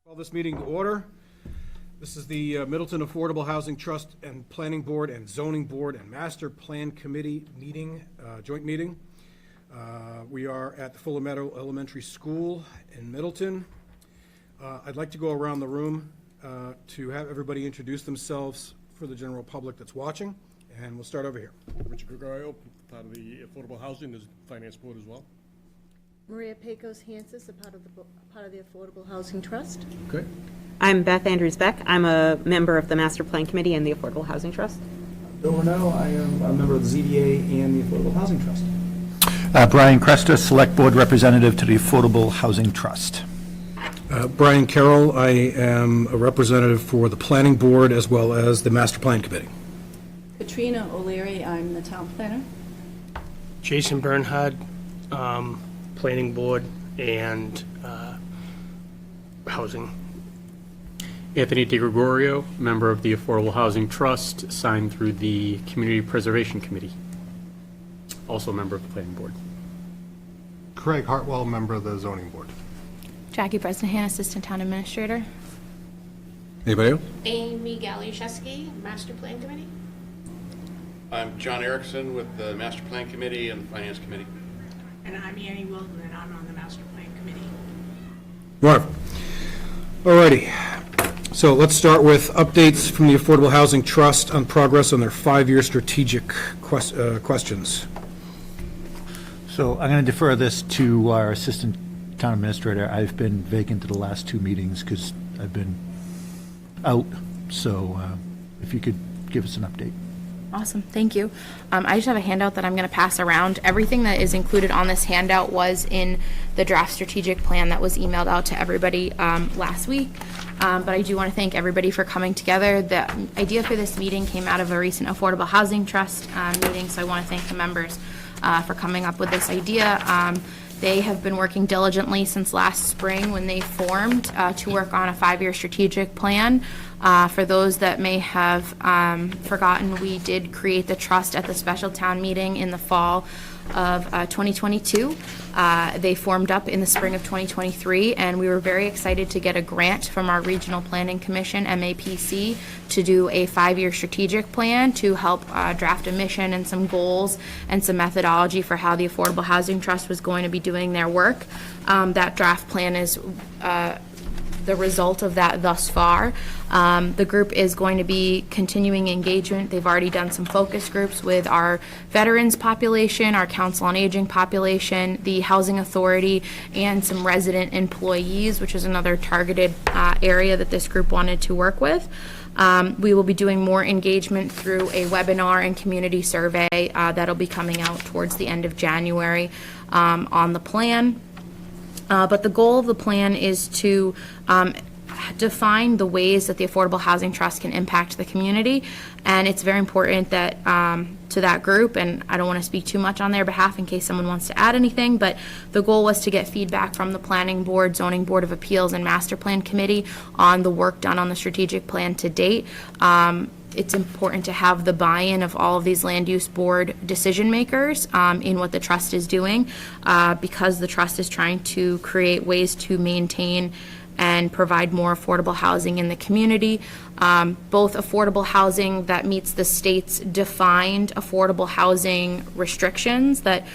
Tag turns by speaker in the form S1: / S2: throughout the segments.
S1: Call this meeting to order. This is the Middleton Affordable Housing Trust and Planning Board and Zoning Board and Master Plan Committee meeting, joint meeting. We are at the Fuller Meadow Elementary School in Middleton. I'd like to go around the room to have everybody introduce themselves for the general public that's watching, and we'll start over here.
S2: Richard Gregorio, part of the Affordable Housing, there's Finance Board as well.
S3: Maria Pecos Hansis, a part of the Affordable Housing Trust.
S1: Okay.
S4: I'm Beth Andrews Beck. I'm a member of the Master Plan Committee and the Affordable Housing Trust.
S5: Bill Renaud, I am a member of the ZBA and the Affordable Housing Trust.
S6: Brian Cresta, Select Board Representative to the Affordable Housing Trust.
S1: Brian Carroll, I am a representative for the Planning Board as well as the Master Plan Committee.
S7: Katrina O'Leary, I'm the town planner.
S8: Jason Bernhard, Planning Board and Housing.
S9: Anthony DeGregorio, member of the Affordable Housing Trust, signed through the Community Preservation Committee. Also a member of the Planning Board.
S2: Craig Hartwell, member of the Zoning Board.
S10: Jackie Bresnahan, Assistant Town Administrator.
S1: Anybody else?
S11: Amy Galley-Shesky, Master Plan Committee.
S12: I'm John Erickson with the Master Plan Committee and the Finance Committee.
S11: And I'm Annie Wilden, and I'm on the Master Plan Committee.
S1: Wonderful. All righty. So let's start with updates from the Affordable Housing Trust on progress on their 5-year strategic questions.
S6: So I'm going to defer this to our Assistant Town Administrator. I've been vacant to the last 2 meetings because I've been out. So if you could give us an update.
S10: Awesome, thank you. I just have a handout that I'm going to pass around. Everything that is included on this handout was in the draft strategic plan that was emailed out to everybody last week. But I do want to thank everybody for coming together. The idea for this meeting came out of a recent Affordable Housing Trust meeting, so I want to thank the members for coming up with this idea. They have been working diligently since last spring when they formed to work on a 5-year strategic plan. For those that may have forgotten, we did create the trust at the special town meeting in the fall of 2022. They formed up in the spring of 2023, and we were very excited to get a grant from our Regional Planning Commission, MAPC, to do a 5-year strategic plan to help draft a mission and some goals and some methodology for how the Affordable Housing Trust was going to be doing their work. That draft plan is the result of that thus far. The group is going to be continuing engagement. They've already done some focus groups with our veterans population, our council on aging population, the housing authority, and some resident employees, which is another targeted area that this group wanted to work with. We will be doing more engagement through a webinar and community survey that'll be coming out towards the end of January on the plan. But the goal of the plan is to define the ways that the Affordable Housing Trust can impact the community, and it's very important that to that group, and I don't want to speak too much on their behalf in case someone wants to add anything, but the goal was to get feedback from the Planning Board, Zoning Board of Appeals, and Master Plan Committee on the work done on the strategic plan to date. It's important to have the buy-in of all of these land use board decision makers in what the trust is doing because the trust is trying to create ways to maintain and provide more affordable housing in the community. Both affordable housing that meets the state's defined affordable housing restrictions that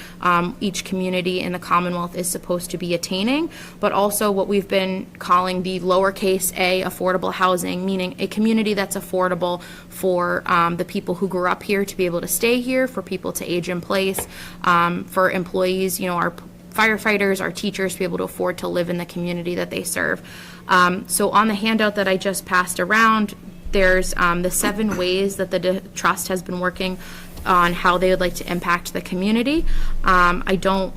S10: each community in the Commonwealth is supposed to be attaining, but also what we've been calling the lowercase a affordable housing, meaning a community that's affordable for the people who grew up here to be able to stay here, for people to age in place, for employees, our firefighters, our teachers to be able to afford to live in the community that they serve. So on the handout that I just passed around, there's the 7 ways that the trust has been working on how they would like to impact the community. I don't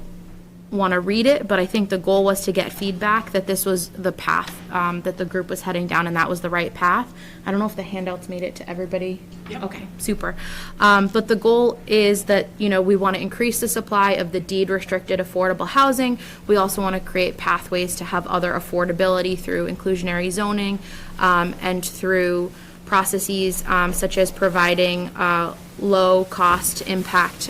S10: want to read it, but I think the goal was to get feedback that this was the path that the group was heading down, and that was the right path. I don't know if the handouts made it to everybody. Yep. Okay, super. But the goal is that, we want to increase the supply of the deed-restricted affordable housing. We also want to create pathways to have other affordability through inclusionary zoning and through processes such as providing low-cost impact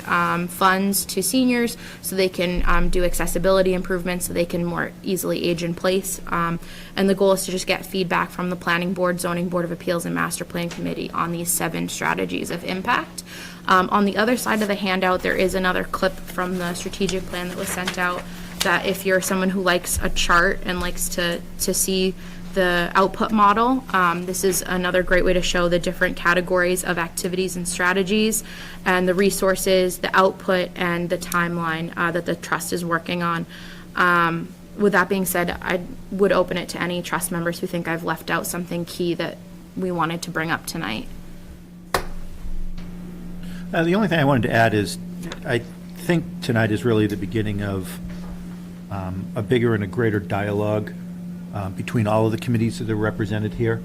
S10: funds to seniors so they can do accessibility improvements so they can more easily age in place. And the goal is to just get feedback from the Planning Board, Zoning Board of Appeals, and Master Plan Committee on these 7 strategies of impact. On the other side of the handout, there is another clip from the strategic plan that was sent out that if you're someone who likes a chart and likes to see the output model, this is another great way to show the different categories of activities and strategies and the resources, the output, and the timeline that the trust is working on. With that being said, I would open it to any trust members who think I've left out something key that we wanted to bring up tonight.
S6: The only thing I wanted to add is, I think tonight is really the beginning of a bigger and a greater dialogue between all of the committees that are represented here.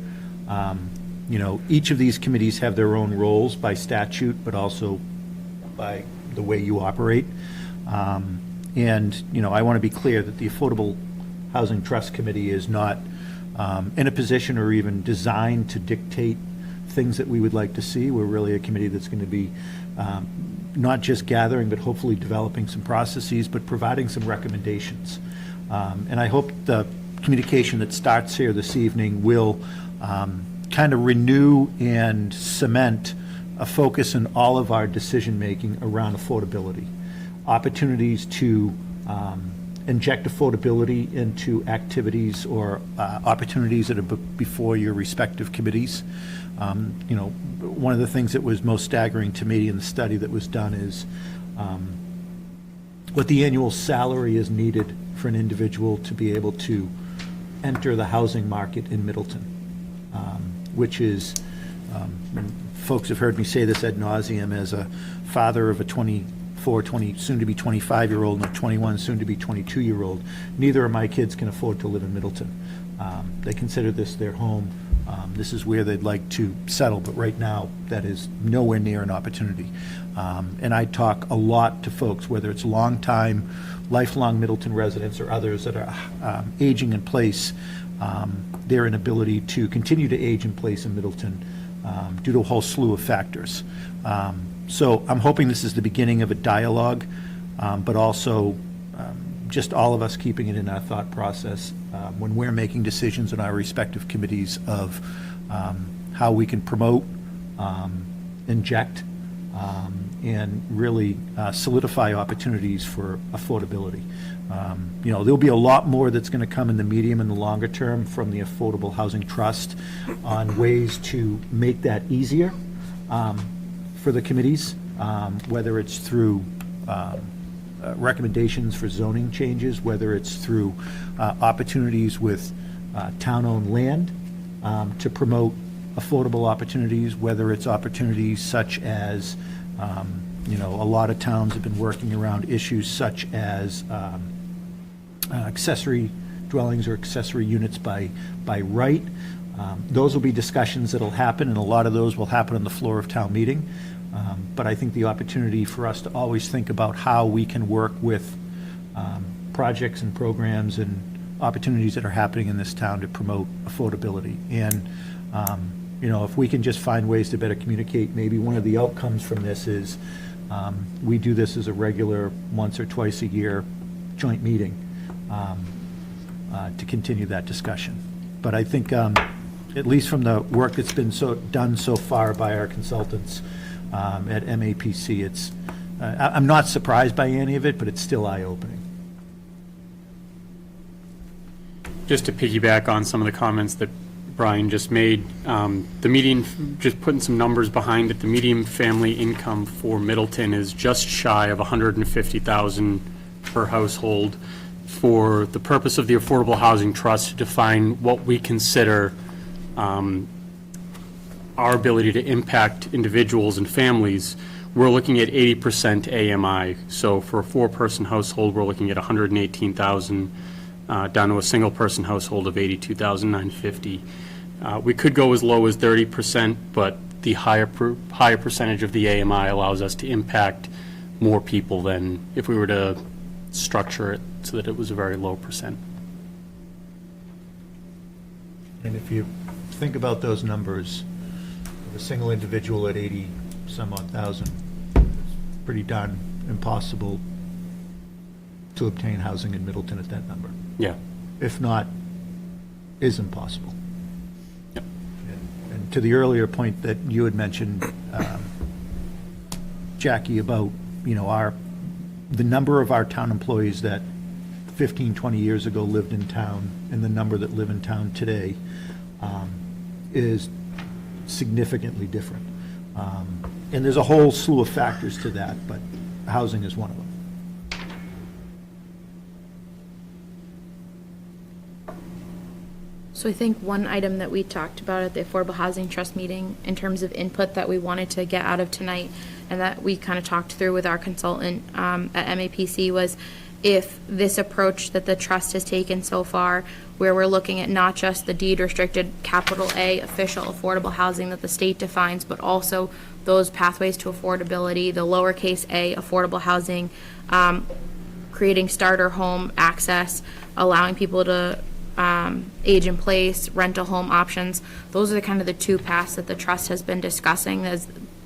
S6: You know, each of these committees have their own roles by statute, but also by the way you operate. And, you know, I want to be clear that the Affordable Housing Trust Committee is not in a position or even designed to dictate things that we would like to see. We're really a committee that's going to be not just gathering, but hopefully developing some processes, but providing some recommendations. And I hope the communication that starts here this evening will kind of renew and cement a focus in all of our decision-making around affordability. Opportunities to inject affordability into activities or opportunities that are before your respective committees. You know, one of the things that was most staggering to me in the study that was done is what the annual salary is needed for an individual to be able to enter the housing market in Middleton, which is, and folks have heard me say this ad nauseum as a father of a 20, soon-to-be 25-year-old and a 21, soon-to-be 22-year-old. Neither of my kids can afford to live in Middleton. They consider this their home. This is where they'd like to settle, but right now, that is nowhere near an opportunity. And I talk a lot to folks, whether it's long-time, lifelong Middleton residents or others that are aging in place, their inability to continue to age in place in Middleton due to a whole slew of factors. So I'm hoping this is the beginning of a dialogue, but also just all of us keeping it in our thought process when we're making decisions in our respective committees of how we can promote, inject, and really solidify opportunities for affordability. You know, there'll be a lot more that's going to come in the medium and the longer term from the Affordable Housing Trust on ways to make that easier for the committees, whether it's through recommendations for zoning changes, whether it's through opportunities with town-owned land to promote affordable opportunities, whether it's opportunities such as, you know, a lot of towns have been working around issues such as accessory dwellings or accessory units by right. Those will be discussions that'll happen, and a lot of those will happen on the floor of town meeting. But I think the opportunity for us to always think about how we can work with projects and programs and opportunities that are happening in this town to promote affordability. And, you know, if we can just find ways to better communicate, maybe one of the outcomes from this is we do this as a regular once or twice a year joint meeting to continue that discussion. But I think, at least from the work that's been done so far by our consultants at MAPC, it's I'm not surprised by any of it, but it's still eye-opening.
S9: Just to piggyback on some of the comments that Brian just made, the median, just putting some numbers behind it, the median family income for Middleton is just shy of $150,000 per household. For the purpose of the Affordable Housing Trust to define what we consider our ability to impact individuals and families, we're looking at 80% AMI. So for a 4-person household, we're looking at $118,000 down to a single-person household of $82,950. We could go as low as 30%, but the higher percentage of the AMI allows us to impact more people than if we were to structure it so that it was a very low percent.
S6: And if you think about those numbers, a single individual at 80 some odd thousand, it's pretty darn impossible to obtain housing in Middleton at that number.
S9: Yeah.
S6: If not, is impossible.
S9: Yep.
S6: And to the earlier point that you had mentioned, Jackie, about, the number of our town employees that 15, 20 years ago lived in town and the number that live in town today is significantly different. And there's a whole slew of factors to that, but housing is one of them.
S10: So I think one item that we talked about at the Affordable Housing Trust meeting in terms of input that we wanted to get out of tonight and that we kind of talked through with our consultant at MAPC was if this approach that the trust has taken so far, where we're looking at not just the deed restricted capital A official affordable housing that the state defines, but also those pathways to affordability, the lowercase a affordable housing, creating starter home access, allowing people to age in place, rental home options. Those are the kind of the two paths that the trust has been discussing,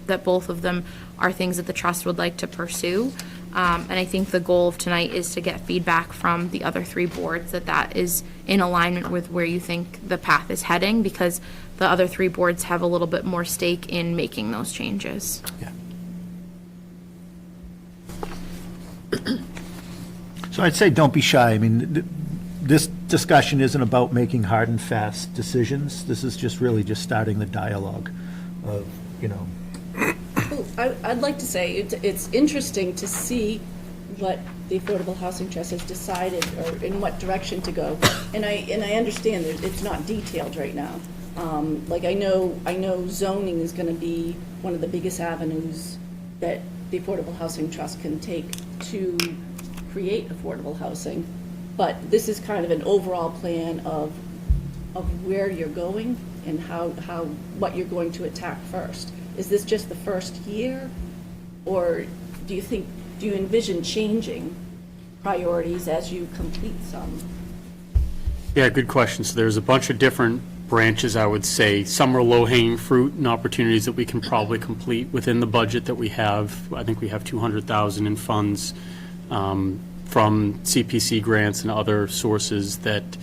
S10: that both of them are things that the trust would like to pursue. And I think the goal of tonight is to get feedback from the other three boards that is in alignment with where you think the path is heading, because the other three boards have a little bit more stake in making those changes.
S6: Yeah. So I'd say don't be shy. I mean, this discussion isn't about making hard and fast decisions. This is just really just starting the dialogue of,
S7: I'd like to say it's interesting to see what the Affordable Housing Trust has decided or in what direction to go. And I understand that it's not detailed right now. Like I know zoning is going to be one of the biggest avenues that the Affordable Housing Trust can take to create affordable housing. But this is kind of an overall plan of where you're going and what you're going to attack first. Is this just the first year, or do you envision changing priorities as you complete some?
S9: Yeah, good question. So there's a bunch of different branches, I would say. Some are low-hanging fruit and opportunities that we can probably complete within the budget that we have. I think we have $200,000 in funds from CPC grants and other sources that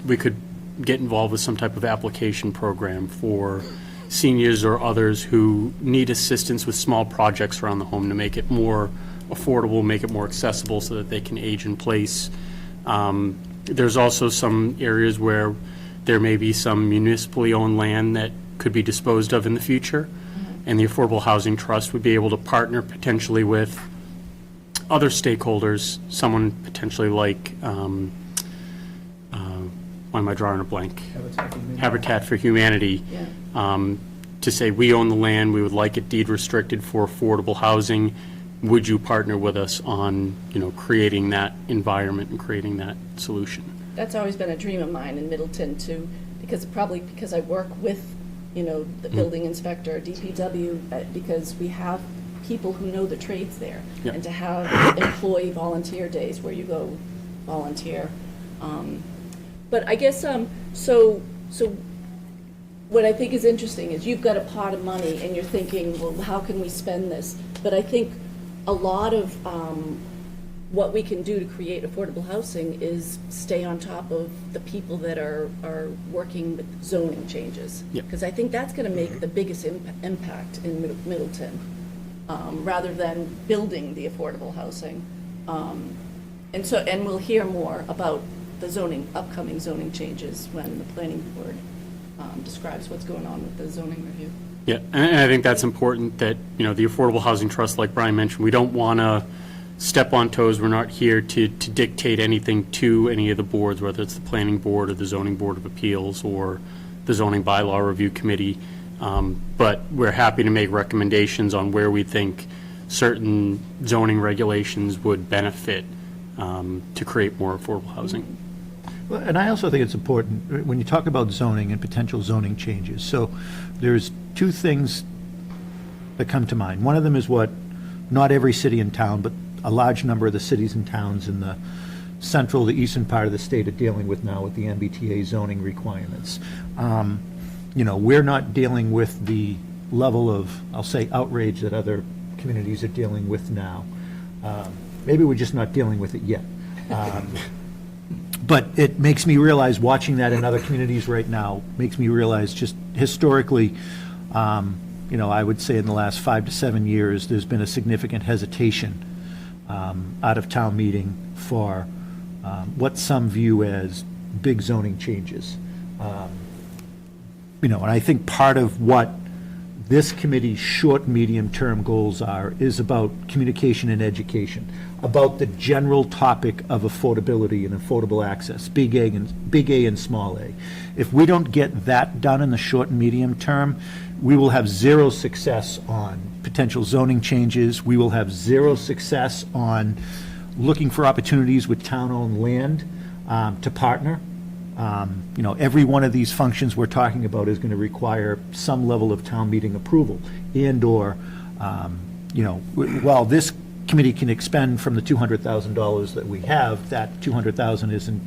S9: we could get involved with some type of application program for seniors or others who need assistance with small projects around the home to make it more affordable, make it more accessible so that they can age in place. There's also some areas where there may be some municipally owned land that could be disposed of in the future, and the Affordable Housing Trust would be able to partner potentially with other stakeholders, someone potentially like, why am I drawing a blank? Habitat for Humanity.
S7: Yeah.
S9: To say, we own the land, we would like it deed restricted for affordable housing. Would you partner with us on, creating that environment and creating that solution?
S7: That's always been a dream of mine in Middleton too, because I work with, the building inspector, DPW, because we have people who know the trades there.
S9: Yep.
S7: And to have employee volunteer days where you go volunteer. But I guess, so what I think is interesting is you've got a pot of money and you're thinking, well, how can we spend this? But I think a lot of what we can do to create affordable housing is stay on top of the people that are working with zoning changes.
S9: Yep.
S7: Because I think that's going to make the biggest impact in Middleton, rather than building the affordable housing. And we'll hear more about the upcoming zoning changes when the planning board describes what's going on with the zoning review.
S9: Yeah, and I think that's important that, the Affordable Housing Trust, like Brian mentioned, we don't want to step on toes. We're not here to dictate anything to any of the boards, whether it's the Planning Board or the Zoning Board of Appeals or the Zoning Bylaw Review Committee. But we're happy to make recommendations on where we think certain zoning regulations would benefit to create more affordable housing.
S6: Well, and I also think it's important, when you talk about zoning and potential zoning changes, so there's two things that come to mind. One of them is what not every city and town, but a large number of the cities and towns in the central, the eastern part of the state are dealing with now with the MBTA zoning requirements. we're not dealing with the level of, I'll say, outrage that other communities are dealing with now. Maybe we're just not dealing with it yet. But it makes me realize, watching that in other communities right now, makes me realize just historically, I would say in the last 5 to 7 years, there's been a significant hesitation out of town meeting for what some view as big zoning changes. And I think part of what this committee's short, medium-term goals is about communication and education, about the general topic of affordability and affordable access, big A and small a. If we don't get that done in the short and medium term, we will have zero success on potential zoning changes. We will have zero success on looking for opportunities with town-owned land to partner. Every one of these functions we're talking about is going to require some level of town meeting approval and/or, while this committee can expend from the $200,000 that we have, that $200,000 isn't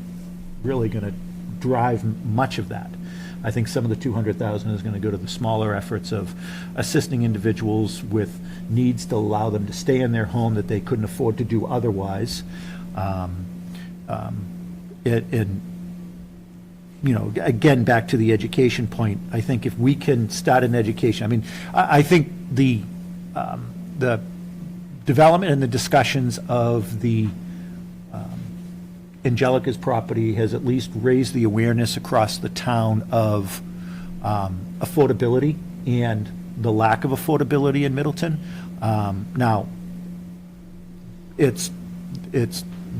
S6: really going to drive much of that. I think some of the $200,000 is going to go to the smaller efforts of assisting individuals with needs to allow them to stay in their home that they couldn't afford to do otherwise. Again, back to the education point, I think if we can start an education, I think the development and the discussions of the Angelica's property has at least raised the awareness across the town of affordability and the lack of affordability in Middleton. Now, it's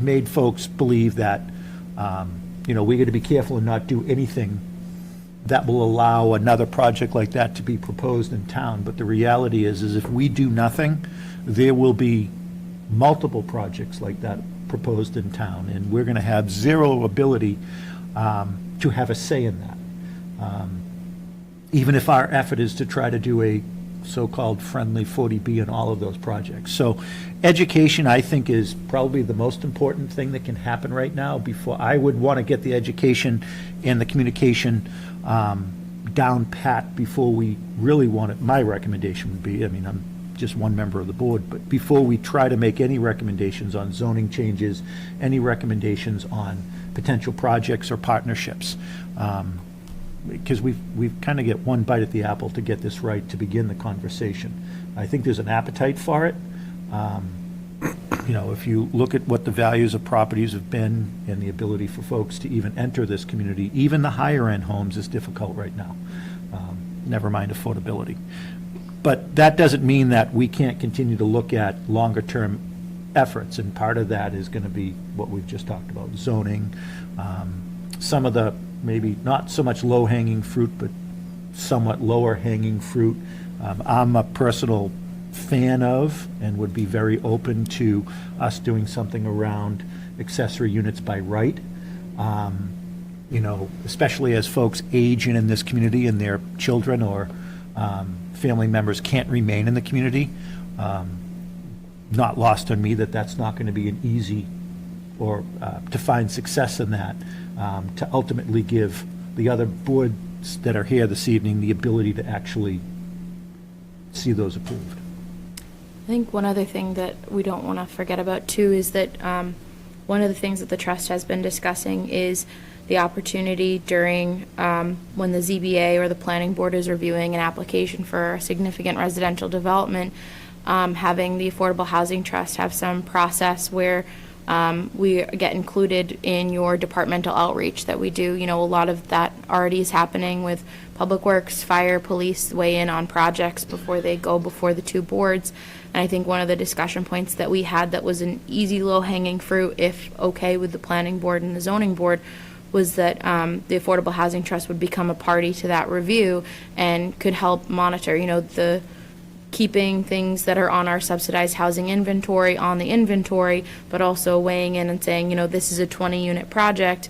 S6: made folks believe that we got to be careful and not do anything that will allow another project like that to be proposed in town. But the reality is if we do nothing, there will be multiple projects like that proposed in town, and we're going to have zero ability to have a say in that. Even if our effort is to try to do a so-called friendly 40B in all of those projects. So education, I think, is probably the most important thing that can happen right now. Before I would want to get the education and the communication down pat before we really want it. My recommendation would be, I'm just one member of the board, but before we try to make any recommendations on zoning changes, any recommendations on potential projects or partnerships, because we've kind of get one bite at the apple to get this right to begin the conversation. I think there's an appetite for it. If you look at what the values of properties have been and the ability for folks to even enter this community, even the higher end homes is difficult right now, never mind affordability. But that doesn't mean that we can't continue to look at longer term efforts, and part of that is going to be what we've just talked about, zoning, some of the maybe not so much low-hanging fruit, but somewhat lower-hanging fruit. I'm a personal fan of and would be very open to us doing something around accessory units by right. Especially as folks age in this community and their children or family members can't remain in the community. Not lost on me that that's not going to be an easy or to find success in that, to ultimately give the other boards that are here this evening the ability to actually see those approved.
S10: I think one other thing that we don't want to forget about too is that one of the things that the trust has been discussing is the opportunity during when the ZBA or the planning board is reviewing an application for a significant residential development, having the Affordable Housing Trust have some process where we get included in your departmental outreach that we do. A lot of that already is happening with Public Works, Fire, Police weigh in on projects before they go before the two boards. And I think one of the discussion points that we had that was an easy low-hanging fruit, if okay with the planning board and the zoning board, was that the Affordable Housing Trust would become a party to that review and could help monitor, the keeping things that are on our subsidized housing inventory on the inventory, but also weighing in and saying, this is a 20-unit project.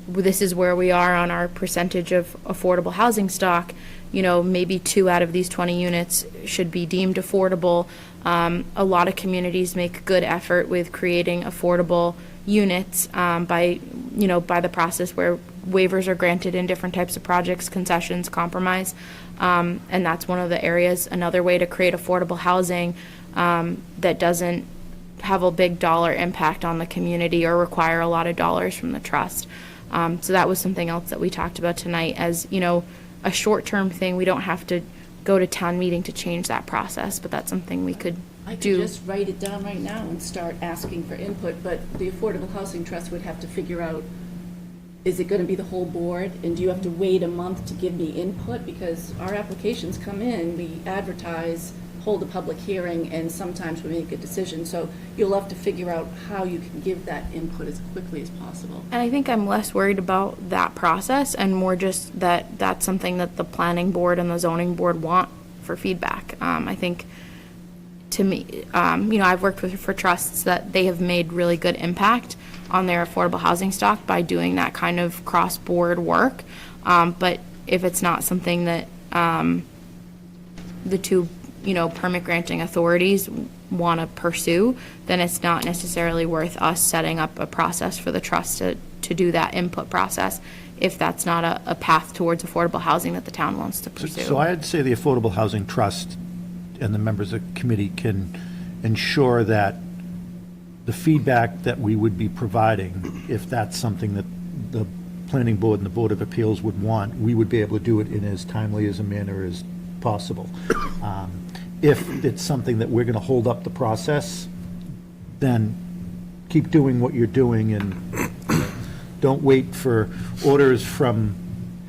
S10: This is where we are on our percentage of affordable housing stock. Maybe 2 out of these 20 units should be deemed affordable. A lot of communities make good effort with creating affordable units by the process where waivers are granted in different types of projects, concessions, compromise. And that's one of the areas, another way to create affordable housing that doesn't have a big dollar impact on the community or require a lot of dollars from the trust. So that was something else that we talked about tonight as, a short-term thing. We don't have to go to town meeting to change that process, but that's something we could
S7: I could
S10: do.
S7: just write it down right now and start asking for input, but the Affordable Housing Trust would have to figure out, is it going to be the whole board? And do you have to wait a month to give me input? Because our applications come in, we advertise, hold a public hearing, and sometimes we make a decision. So you'll have to figure out how you can give that input as quickly as possible.
S10: And I think I'm less worried about that process and more just that that's something that the planning board and the zoning board want for feedback. I think, to me, I've worked for trusts that they have made really good impact on their affordable housing stock by doing that kind of cross-board work. But if it's not something that the two permit granting authorities want to pursue, then it's not necessarily worth us setting up a process for the trust to do that input process if that's not a path towards affordable housing that the town wants to pursue.
S6: So I'd say the Affordable Housing Trust and the members of the committee can ensure that the feedback that we would be providing, if that's something that the Planning Board and the Board of Appeals would want, we would be able to do it in as timely as a manner as possible. If it's something that we're going to hold up the process, then keep doing what you're doing and don't wait for orders from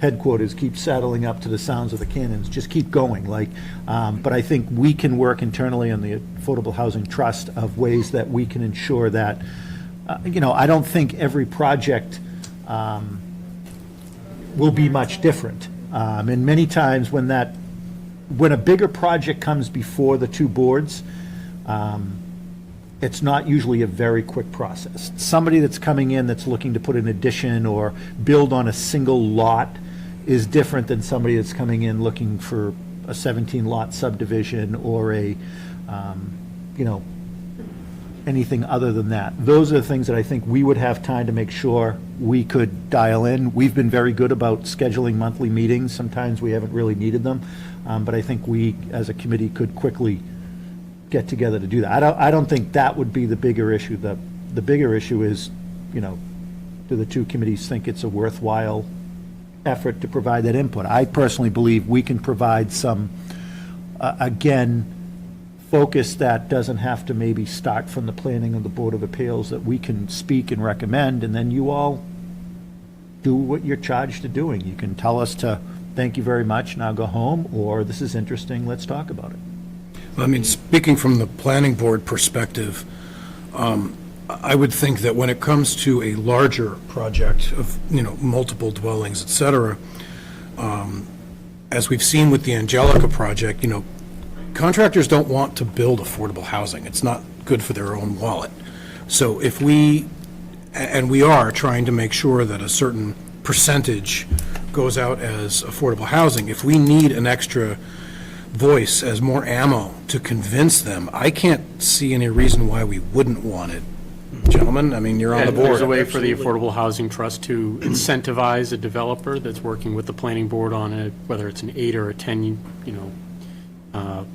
S6: headquarters, keep saddling up to the sounds of the cannons, just keep going. But I think we can work internally on the Affordable Housing Trust of ways that we can ensure that, I don't think every project will be much different. And many times when a bigger project comes before the two boards, it's not usually a very quick process. Somebody that's coming in that's looking to put an addition or build on a single lot is different than somebody that's coming in looking for a 17-lot subdivision or anything other than that. Those are the things that I think we would have time to make sure we could dial in. We've been very good about scheduling monthly meetings. Sometimes we haven't really needed them, but I think we, as a committee, could quickly get together to do that. I don't think that would be the bigger issue. The bigger issue is, do the two committees think it's a worthwhile effort to provide that input? I personally believe we can provide some, again, focus that doesn't have to maybe start from the planning of the Board of Appeals, that we can speak and recommend, and then you all do what you're charged to doing. You can tell us to, thank you very much, now go home, or this is interesting, let's talk about it.
S1: I mean, speaking from the planning board perspective, I would think that when it comes to a larger project of, multiple dwellings, et cetera, as we've seen with the Angelica project, contractors don't want to build affordable housing. It's not good for their own wallet. So if we are trying to make sure that a certain percentage goes out as affordable housing, if we need an extra voice as more ammo to convince them, I can't see any reason why we wouldn't want it. Gentlemen, I mean, you're on the
S9: And there's
S1: board.
S9: a way for the Affordable Housing Trust to incentivize a developer that's working with the planning board on whether it's an 8 or a 10,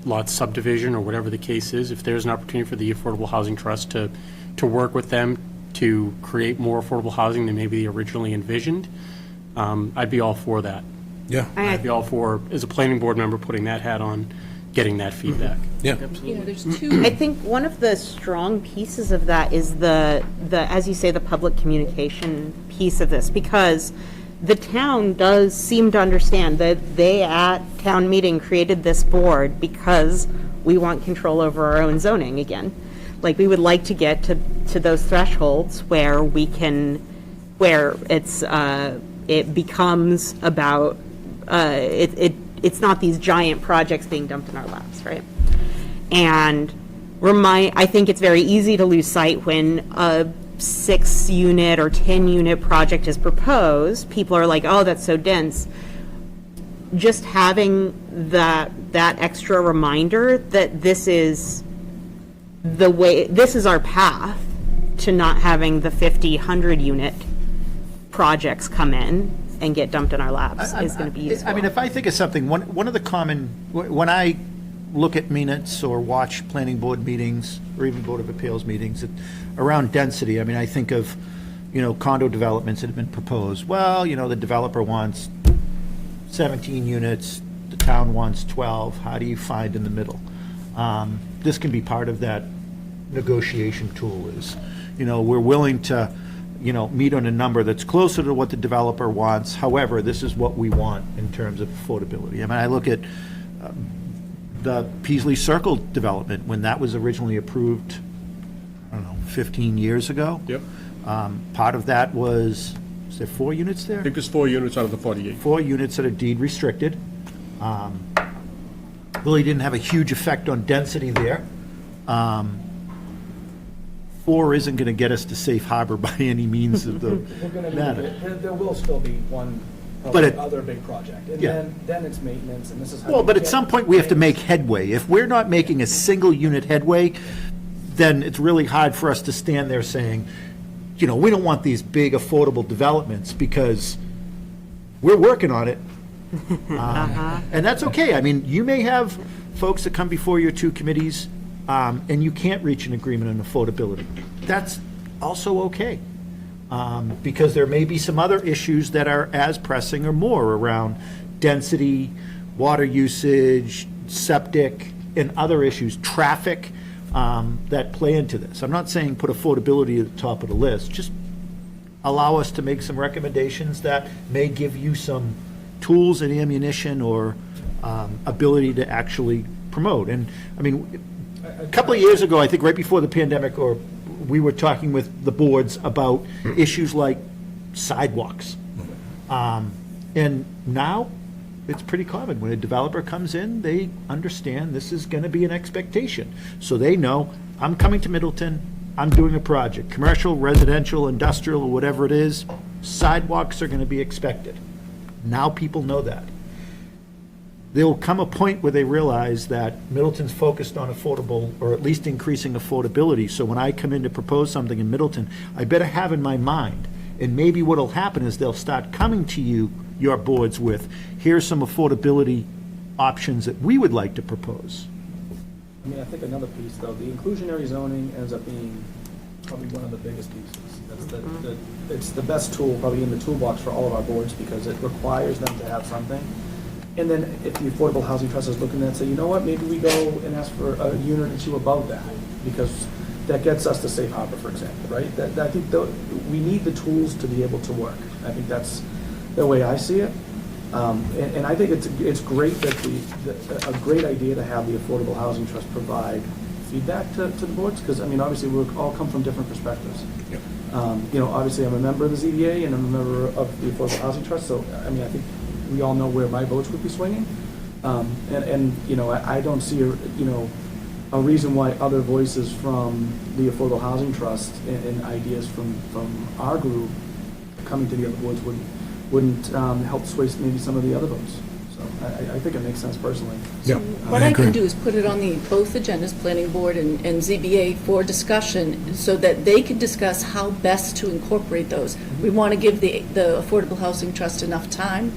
S9: lot subdivision or whatever the case is. If there's an opportunity for the Affordable Housing Trust to work with them to create more affordable housing than maybe they originally envisioned, I'd be all for that.
S1: Yeah,
S9: I'd be all for, as a planning board member, putting that hat on, getting that feedback.
S1: yeah.
S7: There's two.
S4: I think one of the strong pieces of that is the as you say, the public communication piece of this, because the town does seem to understand that they at town meeting created this board because we want control over our own zoning again. Like, we would like to get to those thresholds where we can, where it's it becomes about it's not these giant projects being dumped in our laps, right? And I think it's very easy to lose sight when a 6-unit or 10-unit project is proposed. People are like, oh, that's so dense. Just having that extra reminder that this is the way, this is our path to not having the 50, 100-unit projects come in and get dumped in our laps is going to be useful.
S6: I mean, if I think of something, one of the common, when I look at minutes or watch planning board meetings, or even Board of Appeals meetings, around density, I mean, I think of, condo developments that have been proposed. Well, the developer wants 17 units, the town wants 12, how do you find in the middle? This can be part of that negotiation tool is, we're willing to, meet on a number that's closer to what the developer wants. However, this is what we want in terms of affordability. I mean, I look at the Peasley Circle development, when that was originally approved, I don't know, 15 years ago.
S2: Yep.
S6: Part of that was there 4 units there?
S2: I think there's 4 units out of the 48.
S6: 4 units that are deed restricted. Really didn't have a huge effect on density there. 4 isn't going to get us to safe harbor by any means of the
S5: We're gonna be,
S6: matter.
S5: there will still be one
S6: But
S5: other big project, and
S6: Yeah.
S5: then it's maintenance, and this is how.
S6: Well,
S5: you
S6: but at
S5: get
S6: some point, we have to make
S5: things.
S6: headway. If we're not making a single unit headway, then it's really hard for us to stand there saying, we don't want these big affordable developments because we're working on it. And that's okay. I mean, you may have folks that come before your 2 committees, and you can't reach an agreement on affordability. That's also okay. Because there may be some other issues that are as pressing or more around density, water usage, septic, and other issues, traffic, that play into this. I'm not saying put affordability at the top of the list, just allow us to make some recommendations that may give you some tools and ammunition or ability to actually promote. And, I mean, a couple of years ago, I think right before the pandemic, or we were talking with the boards about issues like sidewalks. And now, it's pretty common. When a developer comes in, they understand this is going to be an expectation. So they know, I'm coming to Middleton, I'm doing a project, commercial, residential, industrial, or whatever it is, sidewalks are going to be expected. Now people know that. There will come a point where they realize that Middleton's focused on affordable, or at least increasing affordability. So when I come in to propose something in Middleton, I better have in my mind, and maybe what'll happen is they'll start coming to you, your boards, with, here's some affordability options that we would like to propose.
S5: I mean, I think another piece, though, the inclusionary zoning ends up being probably one of the biggest pieces. That's it's the best tool probably in the toolbox for all of our boards, because it requires them to have something. And then if the Affordable Housing Trust is looking at it and say, you know what, maybe we go and ask for a unit or 2 above that, because that gets us to safe harbor, for example, right? I think we need the tools to be able to work. I think that's the way I see it. And I think it's great that a great idea to have the Affordable Housing Trust provide feedback to the boards, because, I mean, obviously, we all come from different perspectives.
S1: Yep.
S5: Obviously, I'm a member of the ZBA, and I'm a member of the Affordable Housing Trust, so, I mean, I think we all know where my votes would be swinging. I don't see, a reason why other voices from the Affordable Housing Trust and ideas from our group coming to the other boards wouldn't help sway maybe some of the other votes. So I think it makes sense personally.
S1: Yeah.
S7: What I can do is put it on both agendas, Planning Board and ZBA, for discussion, so that they can discuss how best to incorporate those. We want to give the Affordable Housing Trust enough time,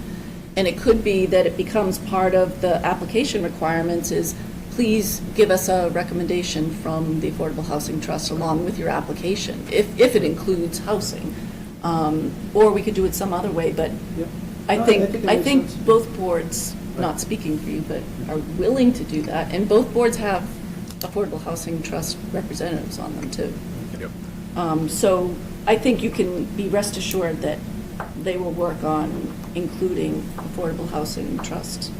S7: and it could be that it becomes part of the application requirements is, please give us a recommendation from the Affordable Housing Trust along with your application, if it includes housing. Or we could do it some other way, but
S5: Yep.
S7: I
S5: No, I
S7: think
S5: think it makes sense.
S7: both boards, not speaking for you, but are willing to do that, and both boards have Affordable Housing Trust representatives on them too.
S1: Yep.
S7: So I think you can be rest assured that they will work on including Affordable Housing Trust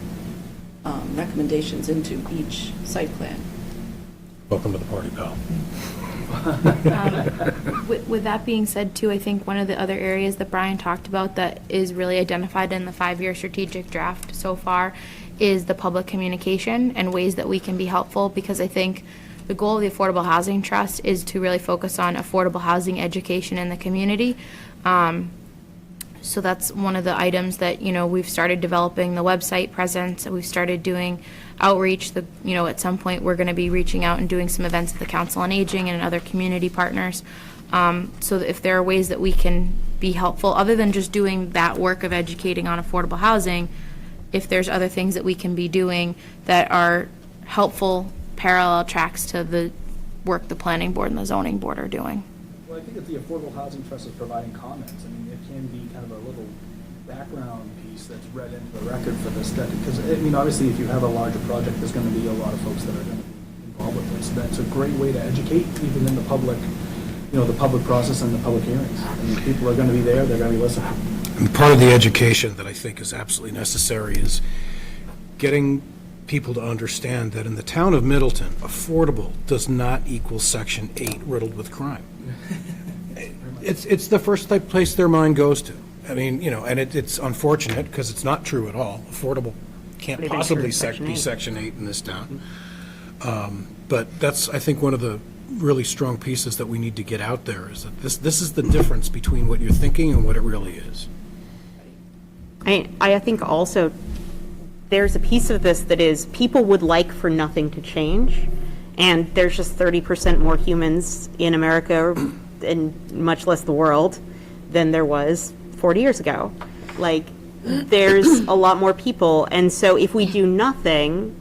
S7: recommendations into each site plan.
S1: Welcome to the party, pal.
S10: With that being said, too, I think one of the other areas that Brian talked about that is really identified in the 5-year strategic draft so far is the public communication and ways that we can be helpful, because I think the goal of the Affordable Housing Trust is to really focus on affordable housing education in the community. So that's one of the items that, we've started developing the website presence, we've started doing outreach, at some point, we're going to be reaching out and doing some events at the Council on Aging and other community partners. So that if there are ways that we can be helpful, other than just doing that work of educating on affordable housing, if there's other things that we can be doing that are helpful parallel tracks to the work the planning board and the zoning board are doing.
S5: Well, I think that the Affordable Housing Trust is providing comments. I mean, it can be kind of a little background piece that's read into the record for this, because, I mean, obviously, if you have a larger project, there's going to be a lot of folks that are going to be involved with this. That's a great way to educate, even in the public, the public process and the public hearings. I mean, people are going to be there, they're going to be listening.
S1: And part of the education that I think is absolutely necessary is getting people to understand that in the town of Middleton, affordable does not equal Section 8 riddled with crime. It's the first place their mind goes to. I mean, and it's unfortunate because it's not true at all. Affordable can't
S4: Not even
S1: possibly
S4: true, Section
S1: be
S4: 8.
S1: Section 8 in this town. But that's, I think, one of the really strong pieces that we need to get out there is that this is the difference between what you're thinking and what it really is.
S4: I think also there's a piece of this that is people would like for nothing to change, and there's just 30% more humans in America and much less the world than there was 40 years ago. Like, there's a lot more people, and so if we do nothing,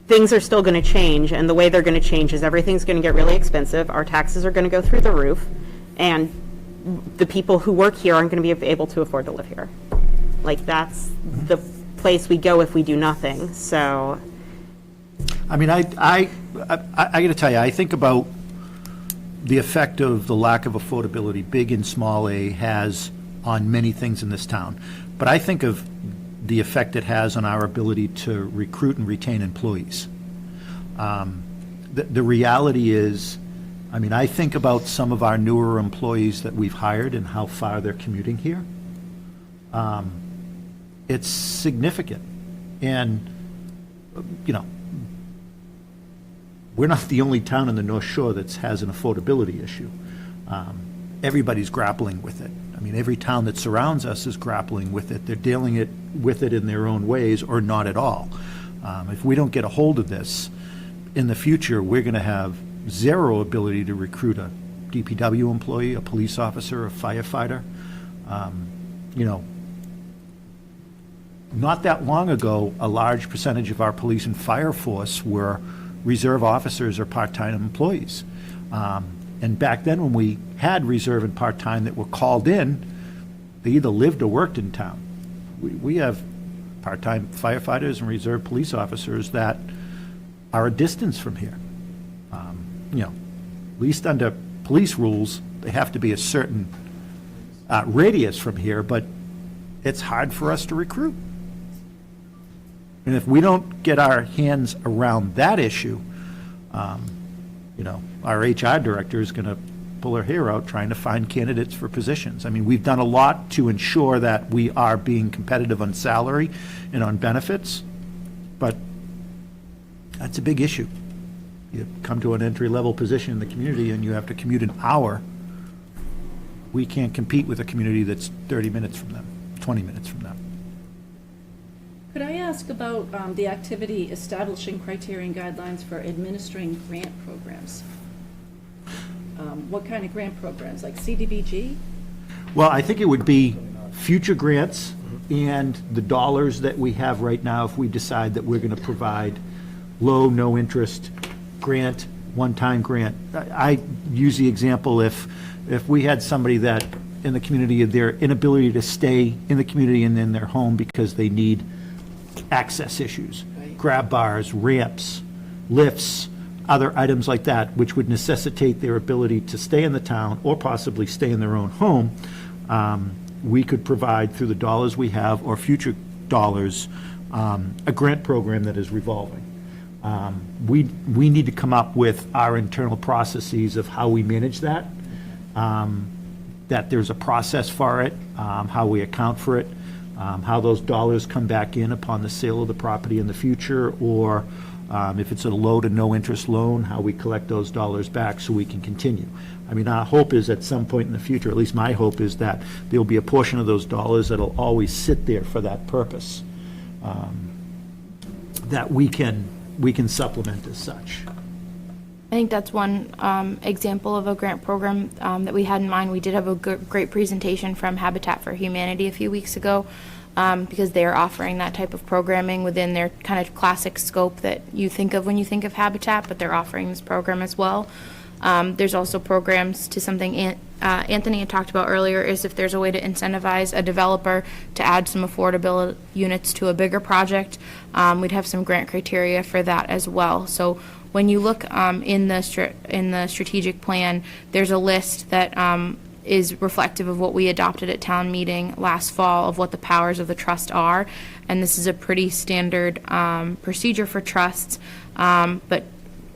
S4: things are still going to change, and the way they're going to change is everything's going to get really expensive, our taxes are going to go through the roof, and the people who work here aren't going to be able to afford to live here. Like, that's the place we go if we do nothing, so.
S6: I mean, I got to tell you, I think about the effect of the lack of affordability, big and small a, has on many things in this town. But I think of the effect it has on our ability to recruit and retain employees. The reality is, I mean, I think about some of our newer employees that we've hired and how far they're commuting here. It's significant. And, we're not the only town in the North Shore that has an affordability issue. Everybody's grappling with it. I mean, every town that surrounds us is grappling with it. They're dealing with it in their own ways or not at all. If we don't get a hold of this, in the future, we're going to have zero ability to recruit a DPW employee, a police officer, a firefighter. Not that long ago, a large percentage of our police and fire force were reserve officers or part-time employees. And back then, when we had reserve and part-time that were called in, they either lived or worked in town. We have part-time firefighters and reserve police officers that are a distance from here. At least under police rules, they have to be a certain radius from here, but it's hard for us to recruit. And if we don't get our hands around that issue, our HR director is going to pull her hair out trying to find candidates for positions. I mean, we've done a lot to ensure that we are being competitive on salary and on benefits, but that's a big issue. You come to an entry-level position in the community and you have to commute an hour. We can't compete with a community that's 30 minutes from them, 20 minutes from them.
S7: Could I ask about the activity establishing criteria and guidelines for administering grant programs? What kind of grant programs, like CDBG?
S6: Well, I think it would be future grants and the dollars that we have right now if we decide that we're going to provide low, no-interest grant, one-time grant. I use the example if we had somebody that in the community, their inability to stay in the community and in their home because they need access issues, grab bars, ramps, lifts, other items like that, which would necessitate their ability to stay in the town or possibly stay in their own home, we could provide through the dollars we have or future dollars a grant program that is revolving. We need to come up with our internal processes of how we manage that, that there's a process for it, how we account for it, how those dollars come back in upon the sale of the property in the future, or if it's a low to no interest loan, how we collect those dollars back so we can continue. I mean, our hope is at some point in the future, at least my hope is that there'll be a portion of those dollars that'll always sit there for that purpose, that we can supplement as such.
S10: I think that's one example of a grant program that we had in mind. We did have a great presentation from Habitat for Humanity a few weeks ago because they are offering that type of programming within their kind of classic scope that you think of when you think of Habitat, but they're offering this program as well. There's also programs to something Anthony had talked about earlier, is if there's a way to incentivize a developer to add some affordable units to a bigger project, we'd have some grant criteria for that as well. So when you look in the strategic plan, there's a list that is reflective of what we adopted at town meeting last fall of what the powers of the trust are. And this is a pretty standard procedure for trusts, but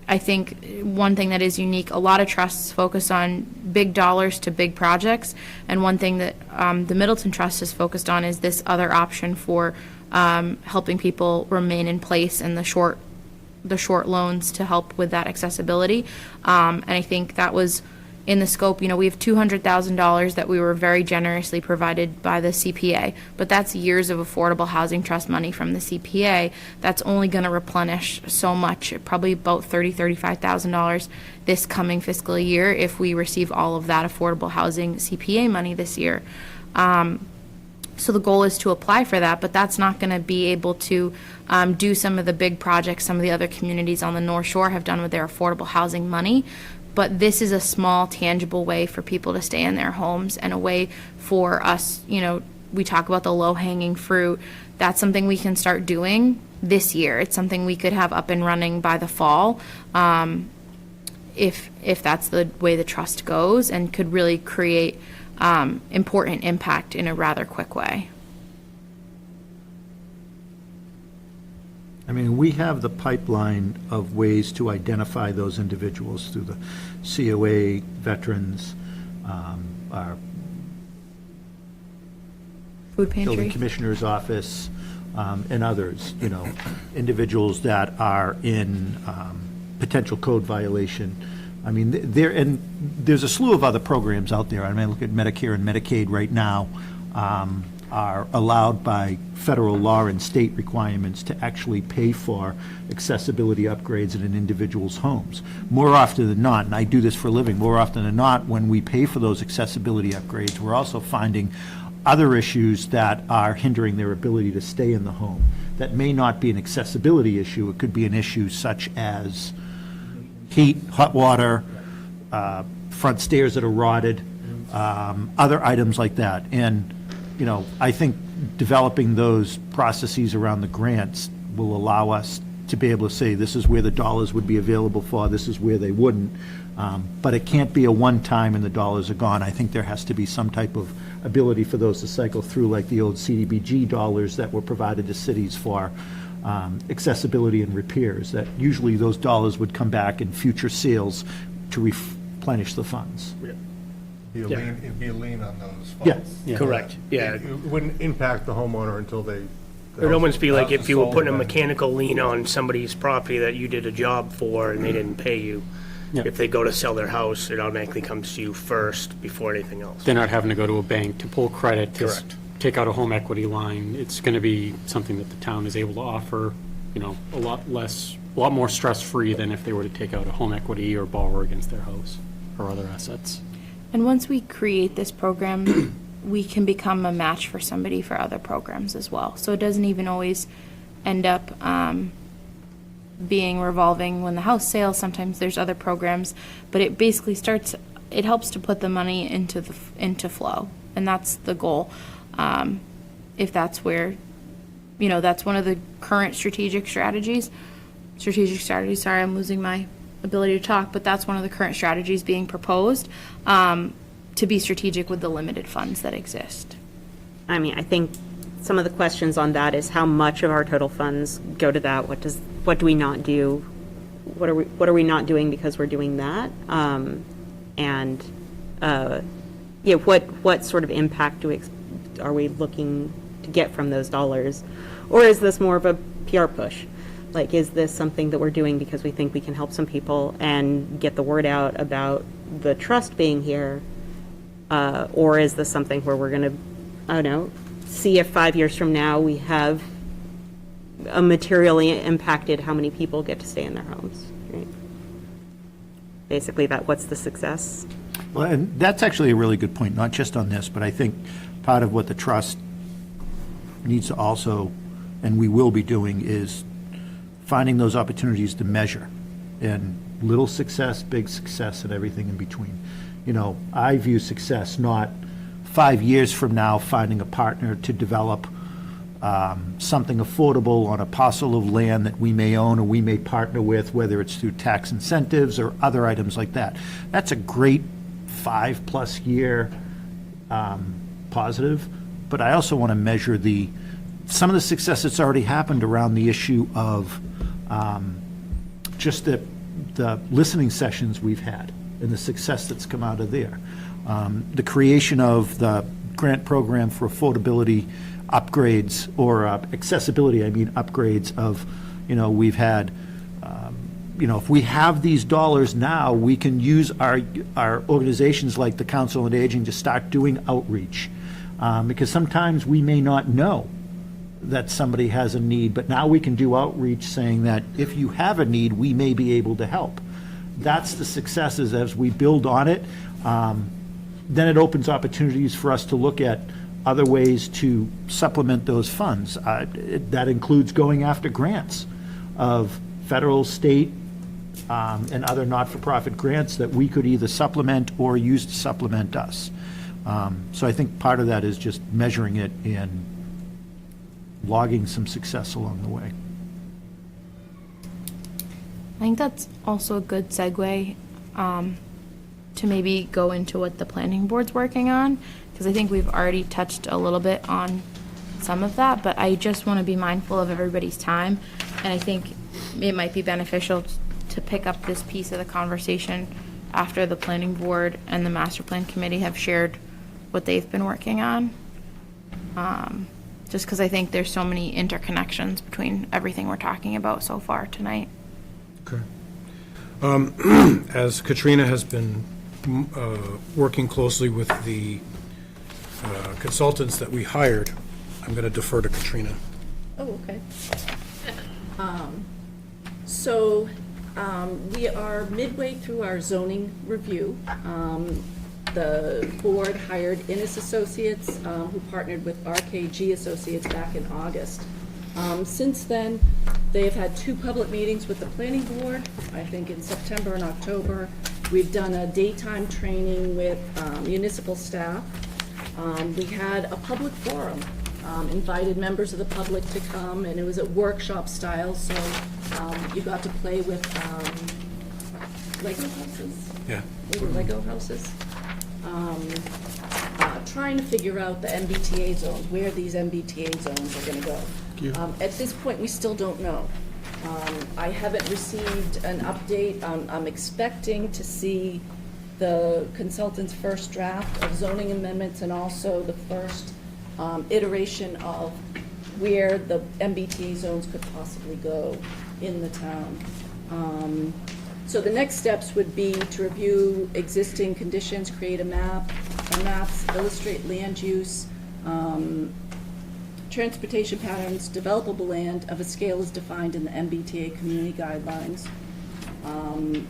S10: I think one thing that is unique, a lot of trusts focus on big dollars to big projects, and one thing that the Middleton Trust is focused on is this other option for helping people remain in place in the short loans to help with that accessibility. And I think that was in the scope. You know, we have $200,000 that we were very generously provided by the CPA, but that's years of affordable housing trust money from the CPA. That's only going to replenish so much, probably about $35,000 this coming fiscal year if we receive all of that affordable housing CPA money this year. So the goal is to apply for that, but that's not going to be able to do some of the big projects some of the other communities on the North Shore have done with their affordable housing money. But this is a small, tangible way for people to stay in their homes, and a way for us, you know, we talk about the low-hanging fruit. That's something we can start doing this year. It's something we could have up and running by the fall, if that's the way the trust goes, and could really create important impact in a rather quick way.
S6: I mean, we have the pipeline of ways to identify those individuals through the COA, veterans, our
S10: Food
S6: building
S10: pantry.
S6: commissioner's office, and others, you know, individuals that are in potential code violation. I mean, there's a slew of other programs out there. I mean, look at Medicare and Medicaid right now, are allowed by federal law and state requirements to actually pay for accessibility upgrades in an individual's homes. More often than not, and I do this for a living, more often than not, when we pay for those accessibility upgrades, we're also finding other issues that are hindering their ability to stay in the home. That may not be an accessibility issue. It could be an issue such as heat, hot water, front stairs that are rotted, other items like that. And you know, I think developing those processes around the grants will allow us to be able to say, this is where the dollars would be available for, this is where they wouldn't. But it can't be a one-time and the dollars are gone. I think there has to be some type of ability for those to cycle through, like the old CDBG dollars that were provided to cities for accessibility and repairs, that usually those dollars would come back in future sales to replenish the funds.
S13: It'd be a lien on those
S6: Yeah.
S13: funds.
S6: Yeah.
S8: Correct, yeah.
S13: It wouldn't impact the homeowner until they.
S8: It would almost be like if you were putting a mechanical lien on somebody's property that you did a job for and they didn't pay you.
S9: Yeah.
S8: If they go to sell their house, it automatically comes to you first before anything else.
S9: They're not having to go to a bank to pull credit, to
S8: Correct.
S9: take out a home equity line. It's going to be something that the town is able to offer, you know, a lot more stress-free than if they were to take out a home equity or borrow against their house or other assets.
S10: And once we create this program, we can become a match for somebody for other programs as well. So it doesn't even always end up being revolving when the house sales. Sometimes there's other programs, but it basically it helps to put the money into flow, and that's the goal. If that's where, you know, that's one of the current strategic strategies. Sorry, I'm losing my ability to talk, but that's one of the current strategies being proposed, to be strategic with the limited funds that exist.
S4: I mean, I think some of the questions on that is how much of our total funds go to that? What do we not do? What are we not doing because we're doing that? What sort of impact are we looking to get from those dollars? Or is this more of a PR push? Like, is this something that we're doing because we think we can help some people and get the word out about the trust being here? Or is this something where we're going to, I don't know, see if 5 years from now we have materially impacted how many people get to stay in their homes, right? basically, that what's the success?
S6: Well, and that's actually a really good point, not just on this, but I think part of what the trust needs to also, and we will be doing, is finding those opportunities to measure. And little success, big success, and everything in between. You know, I view success not 5 years from now finding a partner to develop something affordable on a parcel of land that we may own or we may partner with, whether it's through tax incentives or other items like that. That's a great 5+ year positive, but I also want to measure some of the success that's already happened around the issue of just the listening sessions we've had and the success that's come out of there. The creation of the grant program for affordability upgrades, or accessibility, upgrades of, we've had, if we have these dollars now, we can use our organizations like the Council on Aging to start doing outreach. Because sometimes we may not know that somebody has a need, but now we can do outreach saying that if you have a need, we may be able to help. That's the successes as we build on it. Then it opens opportunities for us to look at other ways to supplement those funds. That includes going after grants of federal, state, and other not-for-profit grants that we could either supplement or use to supplement us. So I think part of that is just measuring it and logging some success along the way.
S10: I think that's also a good segue to maybe go into what the planning board's working on, because I think we've already touched a little bit on some of that, but I just want to be mindful of everybody's time, and I think it might be beneficial to pick up this piece of the conversation after the planning board and the master plan committee have shared what they've been working on. Just because I think there's so many interconnections between everything we're talking about so far tonight.
S1: Okay. As Katrina has been working closely with the consultants that we hired, I'm going to defer to Katrina.
S7: Oh, okay. So we are midway through our zoning review. The board hired Innes Associates, who partnered with RKG Associates back in August. Since then, they have had 2 public meetings with the planning board, I think in September and October. We've done a daytime training with municipal staff. We had a public forum, invited members of the public to come, and it was a workshop style, so you got to play with Lego houses.
S1: Yeah.
S7: They were Lego houses. Trying to figure out the MBTA zones, where these MBTA zones are going to go. At this point, we still don't know. I haven't received an update. I'm expecting to see the consultant's first draft of zoning amendments and also the first iteration of where the MBTA zones could possibly go in the town. So the next steps would be to review existing conditions, create maps, illustrate land use, transportation patterns, developable land of a scale as defined in the MBTA community guidelines. And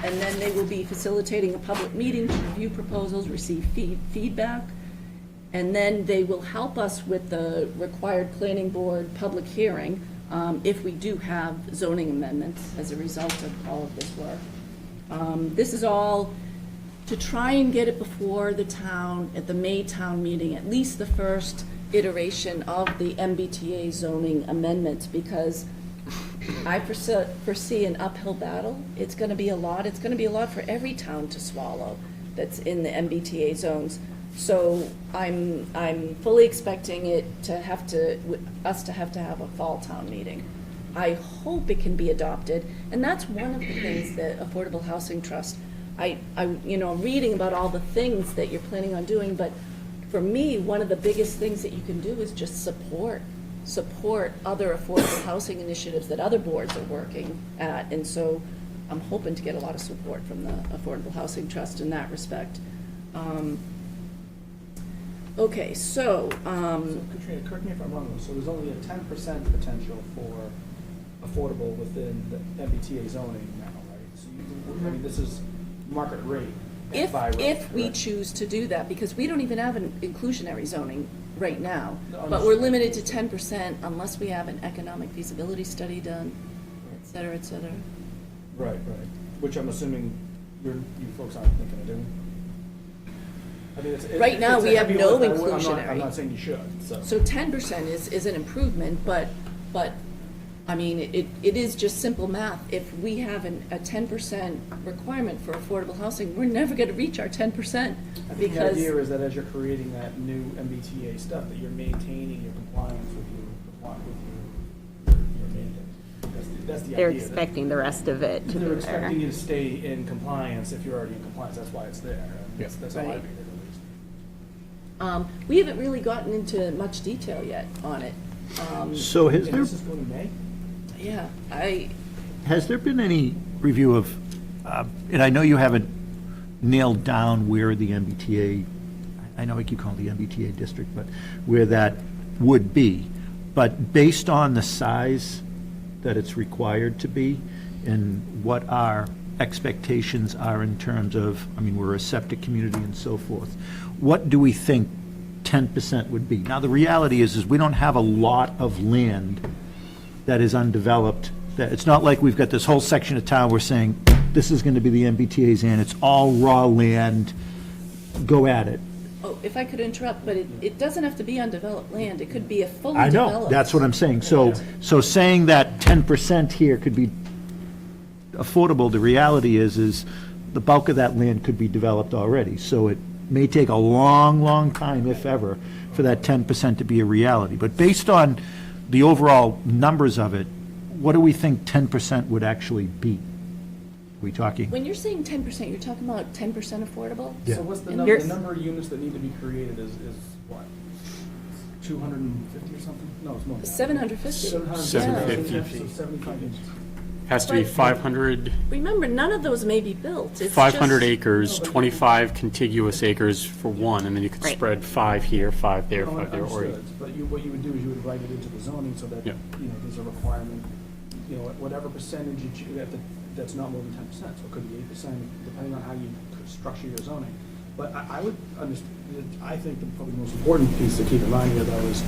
S7: then they will be facilitating a public meeting to review proposals, receive feedback, and then they will help us with the required planning board public hearing if we do have zoning amendments as a result of all of this work. This is all to try and get it before the town, at the May town meeting, at least the first iteration of the MBTA zoning amendments, because I foresee an uphill battle. It's going to be a lot. It's going to be a lot for every town to swallow that's in the MBTA zones. So I'm fully expecting us to have a fall town meeting. I hope it can be adopted, and that's one of the things that Affordable Housing Trust, I'm reading about all the things that you're planning on doing, but for me, one of the biggest things that you can do is just support other affordable housing initiatives that other boards are working at. And so I'm hoping to get a lot of support from the Affordable Housing Trust in that respect. Okay, so.
S5: Katrina, correct me if I'm wrong, so there's only a 10% potential for affordable within the MBTA zoning now, right? So this is market rate.
S7: If,
S5: by right,
S7: if we
S5: correct?
S7: choose to do that, because we don't even have an inclusionary zoning right now,
S5: No,
S7: but we're
S5: understood.
S7: limited to 10% unless we have an economic feasibility study done, et cetera, et cetera.
S5: Right, which I'm assuming you folks aren't thinking of doing. I mean,
S7: Right now,
S5: it's a
S7: we have
S5: heavy
S7: no
S5: lift. I'm
S7: inclusionary.
S5: not saying you should, so.
S7: So 10% is an improvement, but, I mean, it is just simple math. If we have a 10% requirement for affordable housing, we're never gonna reach our 10%,
S5: I think the
S7: because,
S5: idea is that as you're creating that new MBTA stuff, that you're maintaining your compliance with your mandates. That's the idea.
S4: They're
S5: that-
S4: expecting the rest of it to be
S5: They're
S4: there.
S5: expecting you to stay in compliance if you're already in compliance, that's why it's there. That's how I
S7: Right.
S5: read it at least.
S7: we haven't really gotten into much detail yet on it.
S6: So has
S5: And
S6: there,
S5: this is going to May?
S7: Yeah,
S6: has there been any review of, and I know you haven't nailed down where the MBTA, I know I keep calling it the MBTA district, but where that would be, but based on the size that it's required to be and what our expectations are in terms of, I mean, we're a septic community and so forth, what do we think 10% would be? Now, the reality is we don't have a lot of land that is undeveloped, that, it's not like we've got this whole section of town we're saying, this is gonna be the MBTA's and it's all raw land, go at it.
S7: oh, if I could interrupt, but it doesn't have to be undeveloped land. It could be a fully
S6: I
S7: developed.
S6: know, that's what I'm saying. So saying that 10% here could be affordable, the reality is the bulk of that land could be developed already. So it may take a long, long time, if ever, for that 10% to be a reality. But based on the overall numbers of it, what do we think 10% would actually be? Are we talking?
S7: When you're saying 10%, you're talking about 10% affordable?
S6: Yeah.
S5: So what's the
S7: And
S5: number,
S7: here's-
S5: the number of units that need to be created is what? 250 or something? No, it's more than that.
S7: 750.
S9: 750.
S5: So 75 units.
S9: Has to be 500,
S7: Remember, none of those may be built. It's
S9: 500
S7: just-
S9: acres, 25 contiguous acres for one, and then you could
S4: Right.
S9: spread 5 here, 5 there,
S5: No,
S9: 5 there, or...
S5: understood. But what you would do is you would write it into the zoning so that,
S9: Yeah.
S5: there's a requirement, whatever percentage that's not more than 10%, so it could be 8%, depending on how you structure your zoning. But I would understand, I think probably the most important piece to keep in mind here, though, is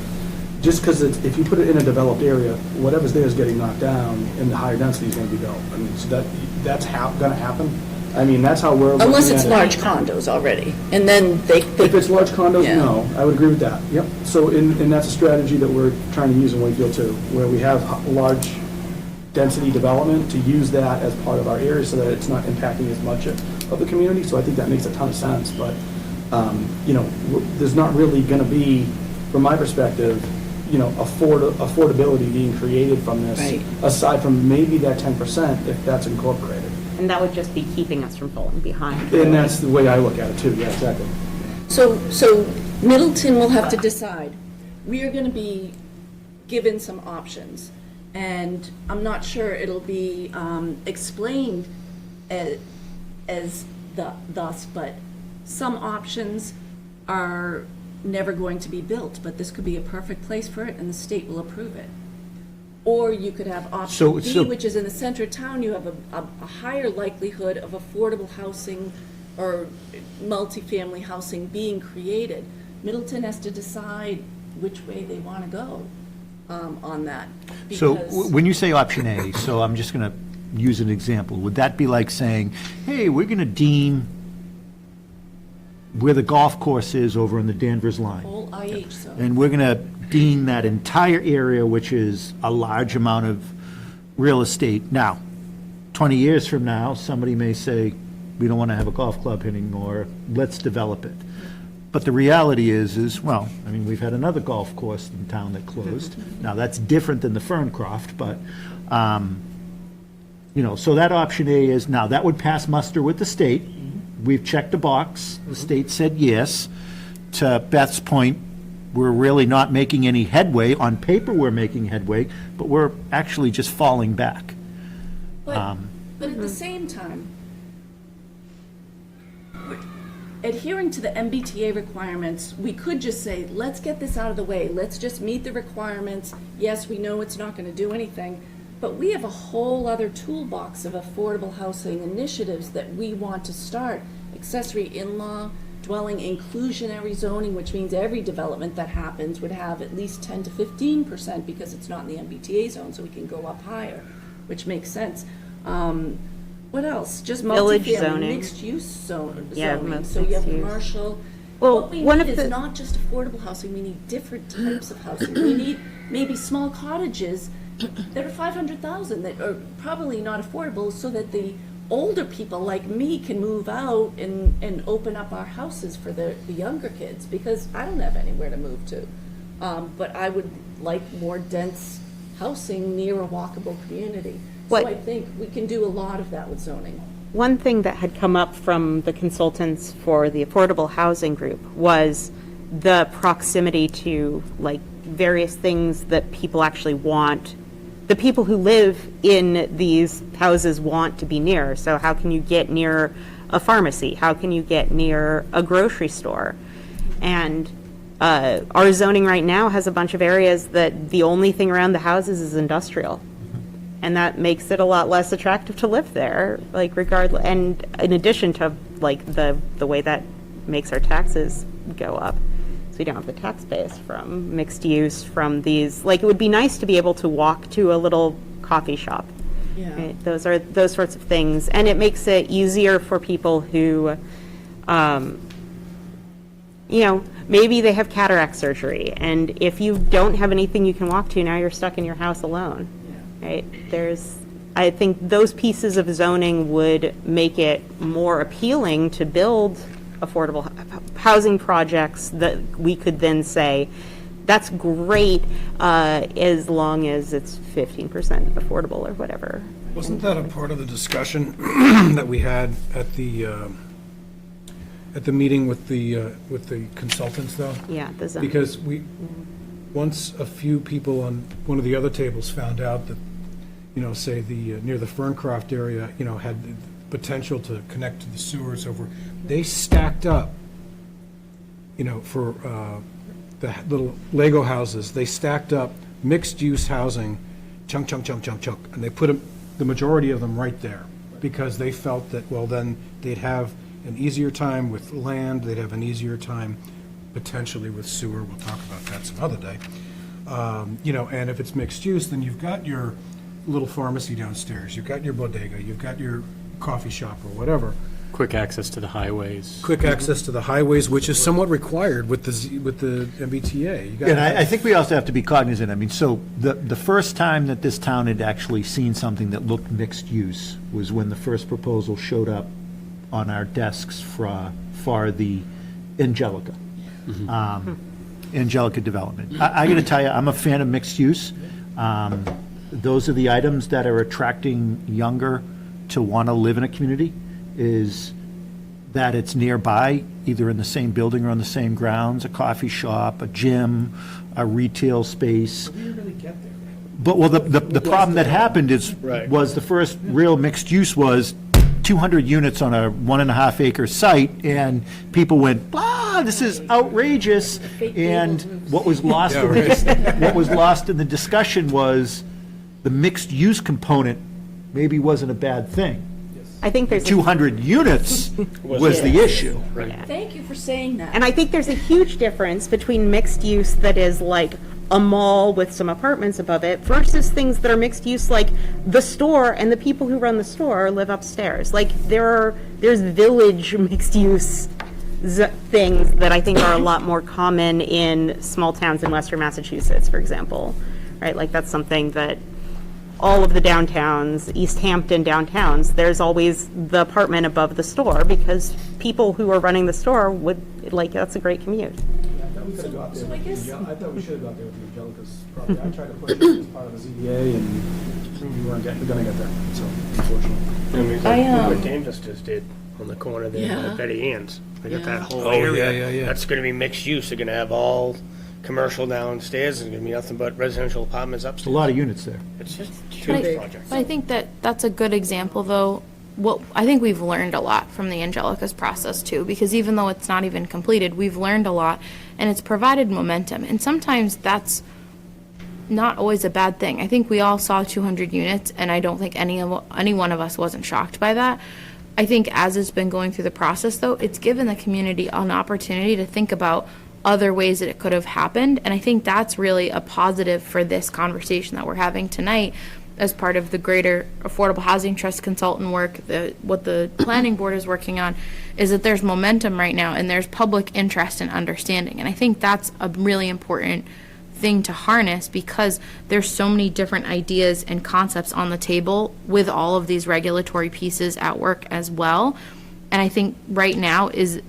S5: just because if you put it in a developed area, whatever's there is getting knocked down, and the higher density is going to be built. I mean, so that's going to happen. I mean, that's how we're looking at it.
S7: Unless it's large condos already, and then they.
S5: If it's large condos,
S7: Yeah.
S5: no, I would agree with that, yep. So, and that's a strategy that we're trying to use in Wakefield too, where we have large density development, to use that as part of our area so that it's not impacting as much of the community, so I think that makes a ton of sense, but, there's not really gonna be, from my perspective, affordability being created from this,
S7: Right.
S5: aside from maybe that 10% if that's incorporated.
S4: And that would just be keeping us from falling behind.
S5: And that's the way I look at it too, yeah, exactly.
S7: So Middleton will have to decide. We are gonna be given some options, and I'm not sure it'll be explained as thus, but some options are never going to be built, but this could be a perfect place for it, and the state will approve it. Or you could have option B,
S6: So-
S7: which is in the center of town, you have a higher likelihood of affordable housing or multifamily housing being created. Middleton has to decide which way they want to go on that.
S6: So
S7: because-
S6: when you say option A, so I'm just going to use an example, would that be like saying, hey, we're going to deem where the golf course is over in the Danvers line,
S7: Whole IH zone.
S6: and we're going to deem that entire area, which is a large amount of real estate. Now, 20 years from now, somebody may say, we don't want to have a golf club anymore, let's develop it. But the reality is, well, I mean, we've had another golf course in town that closed. Now, that's different than the Ferncroft, but, so that option A is, now, that would pass muster with the state. We've checked the box. The state said yes. To Beth's point, we're really not making any headway. On paper, we're making headway, but we're actually just falling back.
S7: But at the same time, adhering to the MBTA requirements, we could just say, let's get this out of the way. Let's just meet the requirements. Yes, we know it's not going to do anything, But we have a whole other toolbox of affordable housing initiatives that we want to start. Accessory in-law dwelling inclusionary zoning, which means every development that happens would have at least 10 to 15% because it's not in the MBTA zone, so we can go up higher, which makes sense. What else? Just
S4: Village
S7: multifamily,
S4: zoning.
S7: mixed-use zoning.
S4: Yeah,
S7: So you have
S4: mixed use.
S7: commercial.
S4: Well,
S7: What we
S4: one
S7: need
S4: of
S7: is
S4: the-
S7: not just affordable housing, we need different types of housing. We need maybe small cottages that are 500,000 that are probably not affordable, so that the older people like me can move out and open up our houses for the younger kids, because I don't have anywhere to move to. But I would like more dense housing near a walkable community.
S4: What-
S7: So I think we can do a lot of that with zoning.
S4: One thing that had come up from the consultants for the affordable housing group was the proximity to like various things that people actually want. The people who live in these houses want to be near. So how can you get near a pharmacy? How can you get near a grocery store? And our zoning right now has a bunch of areas that the only thing around the houses is industrial. And that makes it a lot less attractive to live there, like regardless, and in addition to like the way that makes our taxes go up. So we don't have the tax base from mixed use, from these, like it would be nice to be able to walk to a little coffee shop.
S7: Yeah.
S4: Right? Those are those sorts of things. And it makes it easier for people who, you know, maybe they have cataract surgery. And if you don't have anything you can walk to, now you're stuck in your house alone. Right? I think those pieces of zoning would make it more appealing to build affordable housing projects that we could then say, that's great, as long as it's 15% affordable or whatever.
S1: Wasn't that a part of the discussion that we had at the meeting with the consultants, though?
S4: Yeah, the zone.
S1: Because once a few people on one of the other tables found out that, you know, say near the Ferncroft area, you know, had the potential to connect to the sewers over, they stacked up, you know, for the little Lego houses, they stacked up mixed-use housing, chunk, and they put the majority of them right there, because they felt that, well, then they'd have an easier time with land, they'd have an easier time potentially with sewer, we'll talk about that some other day. You know, and if it's mixed use, then you've got your little pharmacy downstairs, you've got your bodega, you've got your coffee shop or whatever.
S9: Quick access to the highways.
S1: Quick access to the highways, which is somewhat required with the MBTA. You gotta
S6: And I
S1: have-
S6: think we also have to be cognizant, I mean, so the first time that this town had actually seen something that looked mixed use was when the first proposal showed up on our desks for the Angelica. Angelica development. I got to tell you, I'm a fan of mixed use. Those are the items that are attracting younger to want to live in a community, is that it's nearby, either in the same building or on the same grounds, a coffee shop, a gym, a retail space.
S5: We didn't really get there.
S6: But, well, the problem that happened was the first real mixed use was 200 units on a 1.5 acre site, and people went, ah, this is outrageous. And what was lost in the discussion was the mixed use component maybe wasn't a bad thing.
S4: I think there's
S6: 200 units was the issue.
S7: Thank you for saying that.
S4: And I think there's a huge difference between mixed use that is like a mall with some apartments above it versus things that are mixed use like the store, and the people who run the store live upstairs. Like there's village mixed use things that I think are a lot more common in small towns in Western Massachusetts, for example. Right? Like that's something that all of the downtowns, East Hampton downtowns, there's always the apartment above the store because people who are running the store would, like, that's a great commute.
S5: I thought we could have got there.
S7: So I guess-
S5: I thought we should have got there with the Angelica's property. I tried to push it as part of the ZBA, and we weren't gonna get there, so unfortunately.
S8: I mean,
S7: I,
S8: like what Danvers just did on the corner there
S7: Yeah.
S8: by Betty Ann's. They got that whole
S1: Oh,
S8: area.
S1: yeah.
S8: That's gonna be mixed use. They're gonna have all commercial downstairs, and gonna be nothing but residential apartments
S6: It's a
S8: upstairs.
S6: lot of units there.
S8: It's just a
S10: But
S8: huge
S10: I,
S8: project.
S10: but I think that that's a good example, though. What I think we've learned a lot from the Angelica's process too, because even though it's not even completed, we've learned a lot, and it's provided momentum. And sometimes that's not always a bad thing. I think we all saw 200 units, and I don't think any one of us wasn't shocked by that. I think as it's been going through the process, though, it's given the community an opportunity to think about other ways that it could have happened, and I think that's really a positive for this conversation that we're having tonight as part of the greater Affordable Housing Trust consultant work, what the planning board is working on, is that there's momentum right now and there's public interest and understanding. And I think that's a really important thing to harness, because there's so many different ideas and concepts on the table with all of these regulatory pieces at work as well. And I think right now is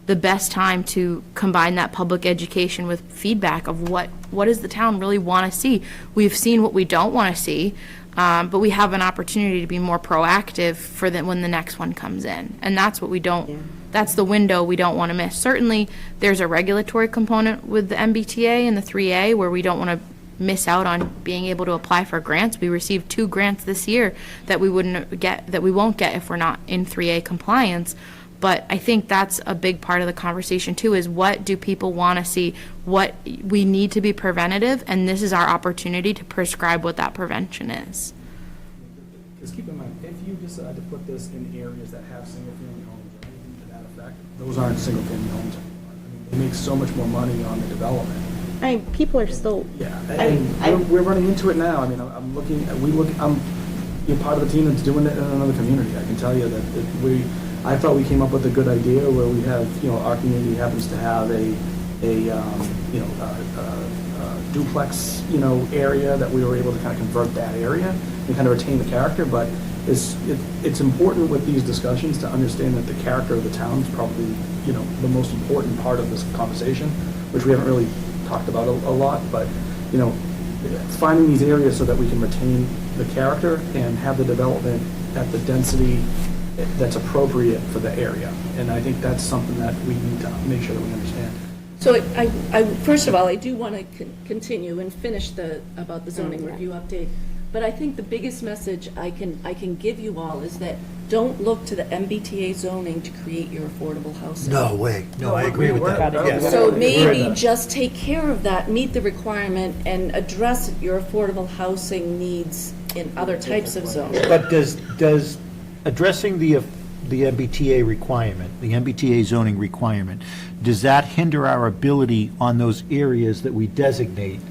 S10: the best time to combine that public education with feedback of what does the town really want to see. We've seen what we don't want to see, but we have an opportunity to be more proactive for when the next one comes in. And that's what we don't, that's the window we don't want to miss. Certainly, there's a regulatory component with the MBTA and the 3A where we don't want to miss out on being able to apply for grants. We received 2 grants this year that we won't get if we're not in 3A compliance. But I think that's a big part of the conversation too, is what do people want to see? What we need to be preventative, and this is our opportunity to prescribe what that prevention is.
S5: Because keep in mind, if you decide to put this in areas that have single-family homes or anything to that effect, those aren't single-family homes anymore. I mean, they make so much more money on the development.
S4: I mean, people are still.
S5: Yeah, and we're running into it now. I mean, you're part of the team that's doing it in another community. I can tell you that I thought we came up with a good idea where we have, our community happens to have a duplex, area that we were able to kind of convert that area and kind of retain the character. But it's important with these discussions to understand that the character of the town is probably, the most important part of this conversation, which we haven't really talked about a lot. But, finding these areas so that we can retain the character and have the development at the density that's appropriate for the area. And I think that's something that we need to make sure that we understand.
S7: So I first of all, I do want to continue and finish about the zoning review update. But I think the biggest message I can give you all is that don't look to the MBTA zoning to create your affordable housing.
S6: No way. No, I agree with that. Yes.
S7: So maybe just take care of that, meet the requirement, and address your affordable housing needs in other types of zones.
S6: But does addressing the MBTA requirement, the MBTA zoning requirement, does that hinder our ability on those areas that we designate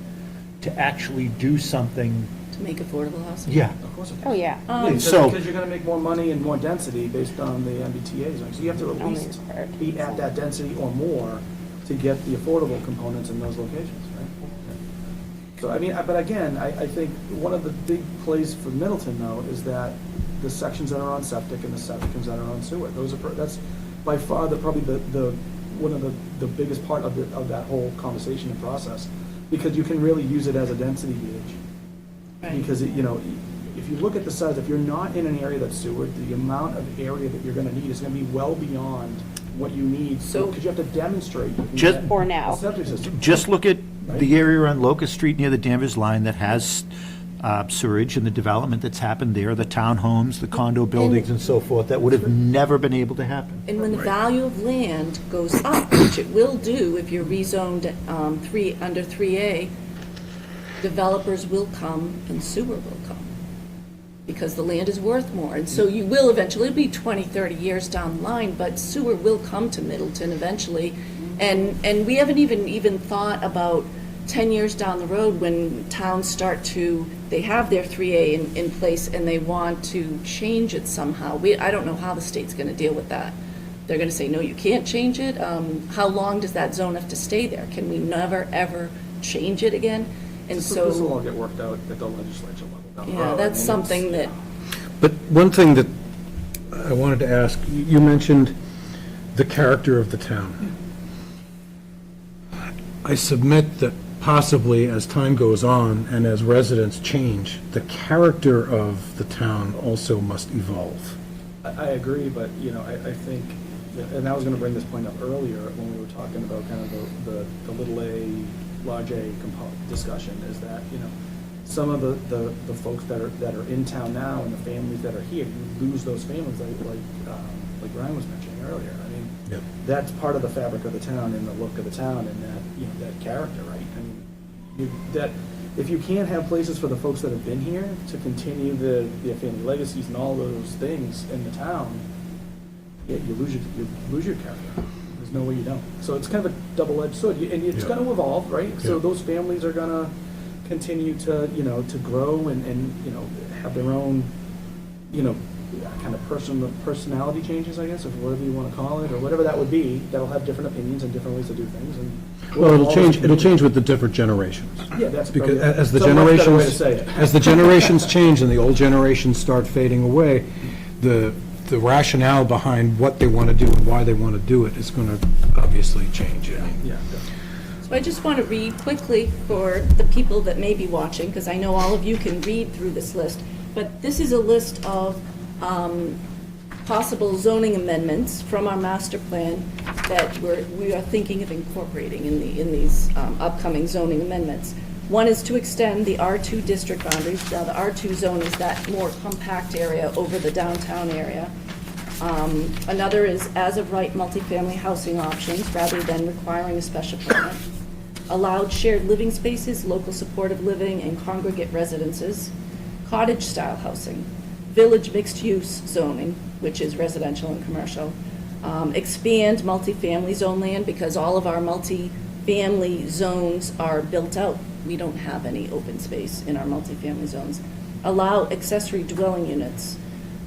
S6: to actually do something?
S7: To make affordable housing?
S6: Yeah.
S5: Of course it does.
S4: Oh, yeah.
S5: Because you're going to make more money and more density based on the MBTA zone. So you have to at least be at that density or more to get the affordable components in those locations, right? So, I mean, but again, I think one of the big plays for Middleton, though, is that the sections that are on septic and the sections that are on sewer, that's by far probably one of the biggest part of that whole conversation and process, because you can really use it as a density gauge.
S7: Right.
S5: Because, if you look at the size, if you're not in an area that's sewered, the amount of area that you're going to need is going to be well beyond what you need. Because you have to demonstrate.
S4: For now.
S5: A septic system.
S6: Just look at the area on Locust Street near the Danvers line that has sewerage and the development that's happened there, the townhomes, the condo buildings and so forth, that would have never been able to happen.
S7: And when the value of land goes up, which it will do if you're rezoned under 3A, developers will come and sewer will come, because the land is worth more. And so you will eventually, it'll be 20, 30 years down the line, but sewer will come to Middleton eventually. And we haven't even thought about 10 years down the road when towns they have their 3A in place and they want to change it somehow. I don't know how the state's going to deal with that. They're going to say, no, you can't change it. How long does that zone have to stay there? Can we never, ever change it again? And so
S5: this will all get worked out at the legislature level down the road.
S7: yeah, that's something that,
S1: But one thing that I wanted to ask, you mentioned the character of the town. I submit that possibly as time goes on and as residents change, the character of the town also must evolve.
S5: I agree, but, I think, and I was going to bring this point up earlier when we were talking about kind of the little a, large A discussion, is that, some of the folks that are in town now and the families that are here, you lose those families like Ryan was mentioning earlier. I mean,
S1: Yep.
S5: that's part of the fabric of the town and the look of the town and that, that character, right? I mean, if you can't have places for the folks that have been here to continue their family legacies and all those things in the town, yeah, you lose your character. There's no way you don't. So it's kind of a double-edged sword, and it's
S1: Yeah.
S5: going to evolve, right? So
S1: Yeah.
S5: those families are going to continue to, to grow and, have their own, kind of personality changes, I guess, or whatever you want to call it, or whatever that would be, that'll have different opinions and different ways to do things, and.
S1: Well, it'll change with the different generations.
S5: Yeah, that's
S1: Because
S5: probably-
S1: as the
S5: it's a much better way to
S1: generations,
S5: say it.
S1: as the generations change and the old generations start fading away, the rationale behind what they want to do and why they want to do it is going to obviously change. I mean,
S5: Yeah.
S7: So I just want to read quickly for the people that may be watching, because I know all of you can read through this list, but this is a list of possible zoning amendments from our master plan that we are thinking of incorporating in these upcoming zoning amendments. One is to extend the R2 district boundaries. Now, the R2 zone is that more compact area over the downtown area. Another is as-of-right multifamily housing options rather than requiring a special permit. Allowed shared living spaces, local supportive living, and congregate residences. Cottage-style housing. Village mixed-use zoning, which is residential and commercial. Expand multifamily zone land, because all of our multifamily zones are built out. We don't have any open space in our multifamily zones. Allow accessory dwelling units,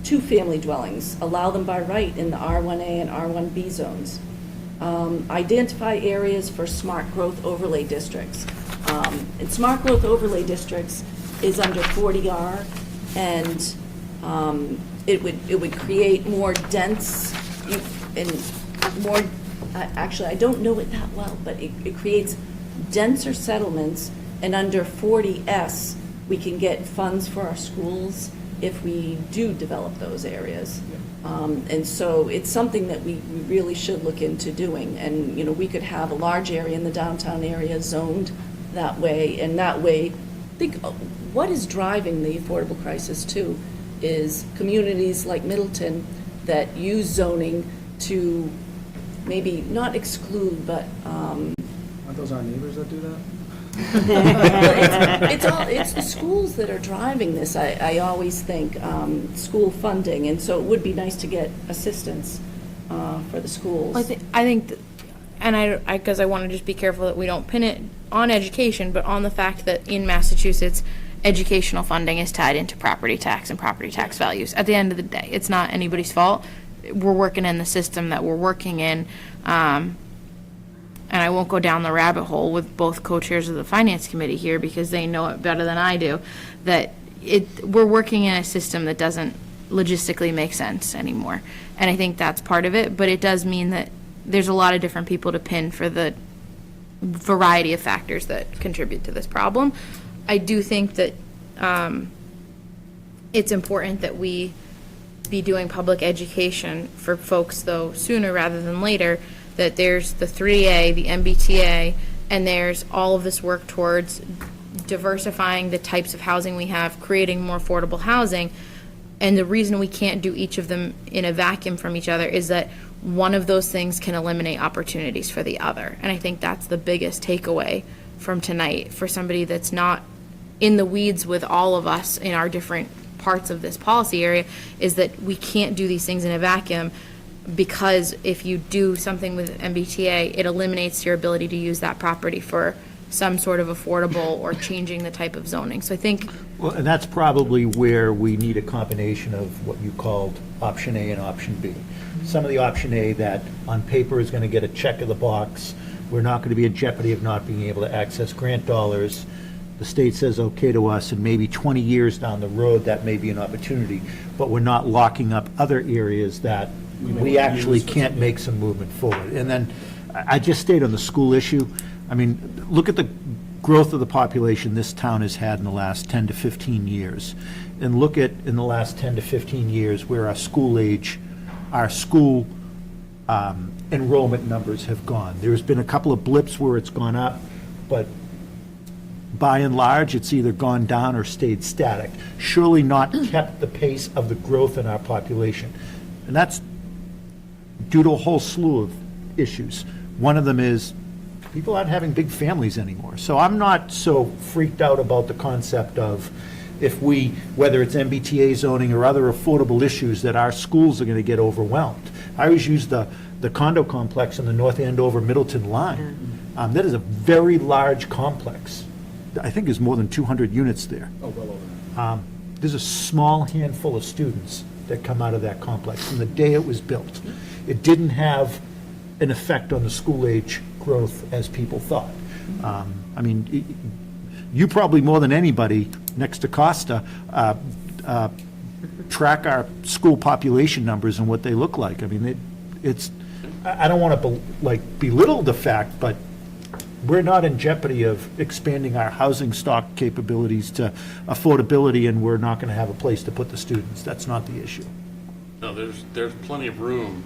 S7: two-family dwellings, allow them by right in the R1A and R1B zones. Identify areas for smart growth overlay districts. And smart growth overlay districts is under 40R, and it would create more dense and more, actually, I don't know it that well, but it creates denser settlements, and under 40S, we can get funds for our schools if we do develop those areas. And so it's something that we really should look into doing. And, we could have a large area in the downtown area zoned that way, and that way, think, what is driving the affordable crisis too is communities like Middleton that use zoning to maybe not exclude, but,
S5: Aren't those our neighbors that do that?
S7: it's the schools that are driving this, I always think, school funding, and so it would be nice to get assistance for the schools.
S10: I think, because I want to just be careful that we don't pin it on education, but on the fact that in Massachusetts, educational funding is tied into property tax and property tax values. At the end of the day, it's not anybody's fault. We're working in the system that we're working in. And I won't go down the rabbit hole with both co-chairs of the finance committee here because they know it better than I do, that we're working in a system that doesn't logistically make sense anymore. And I think that's part of it, but it does mean that there's a lot of different people to pin for the variety of factors that contribute to this problem. I do think that it's important that we be doing public education for folks, though, sooner rather than later, that there's the 3A, the MBTA, and there's all of this work towards diversifying the types of housing we have, creating more affordable housing. And the reason we can't do each of them in a vacuum from each other is that one of those things can eliminate opportunities for the other. And I think that's the biggest takeaway from tonight for somebody that's not in the weeds with all of us in our different parts of this policy area, is that we can't do these things in a vacuum, because if you do something with MBTA, it eliminates your ability to use that property for some sort of affordable or changing the type of zoning. So I think,
S6: Well, and that's probably where we need a combination of what you called option A and option B. Some of the option A that on paper is going to get a check of the box, we're not going to be in jeopardy of not being able to access grant dollars. The state says okay to us, and maybe 20 years down the road, that may be an opportunity, but we're not locking up other areas that we actually can't make some movement forward. And then, I just stayed on the school issue. I mean, look at the growth of the population this town has had in the last 10 to 15 years. And look at, in the last 10 to 15 years, where our school enrollment numbers have gone. There's been a couple of blips where it's gone up, but by and large, it's either gone down or stayed static. Surely not kept the pace of the growth in our population. And that's due to a whole slew of issues. One of them is People aren't having big families anymore. So I'm not so freaked out about the concept of if we, whether it's MBTA zoning or other affordable issues, that our schools are going to get overwhelmed. I always use the condo complex on the North Andover Middleton line. That is a very large complex. I think there's more than 200 units there.
S5: Oh, well over.
S6: There's a small handful of students that come out of that complex from the day it was built. It didn't have an effect on the school age growth as people thought. I mean, you probably more than anybody, next to Costa, track our school population numbers and what they look like. I mean, I don't want to belittle the fact, but we're not in jeopardy of expanding our housing stock capabilities to affordability, and we're not going to have a place to put the students. That's not the issue.
S12: No, there's plenty of room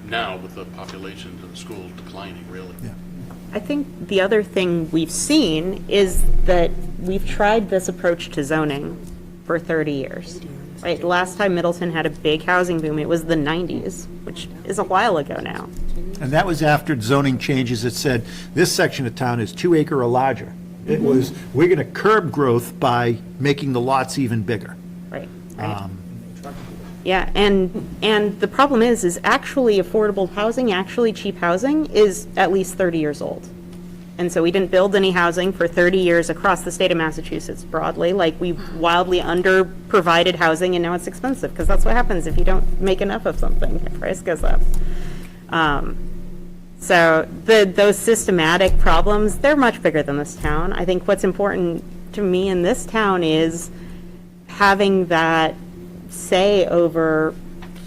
S12: now with the population to the schools declining, really.
S6: Yeah.
S4: I think the other thing we've seen is that we've tried this approach to zoning for 30 years. Right, last time Middleton had a big housing boom, it was the 90s, which is a while ago now.
S6: And that was after zoning changes that said, this section of town is 2 acre or larger. It was, we're going to curb growth by making the lots even bigger.
S4: Right. Yeah, and the problem is actually affordable housing, actually cheap housing, is at least 30 years old. And so we didn't build any housing for 30 years across the state of Massachusetts broadly. Like, we wildly under-provided housing, and now it's expensive, because that's what happens if you don't make enough of something. The price goes up. So those systematic problems, they're much bigger than this town. I think what's important to me in this town is having that say over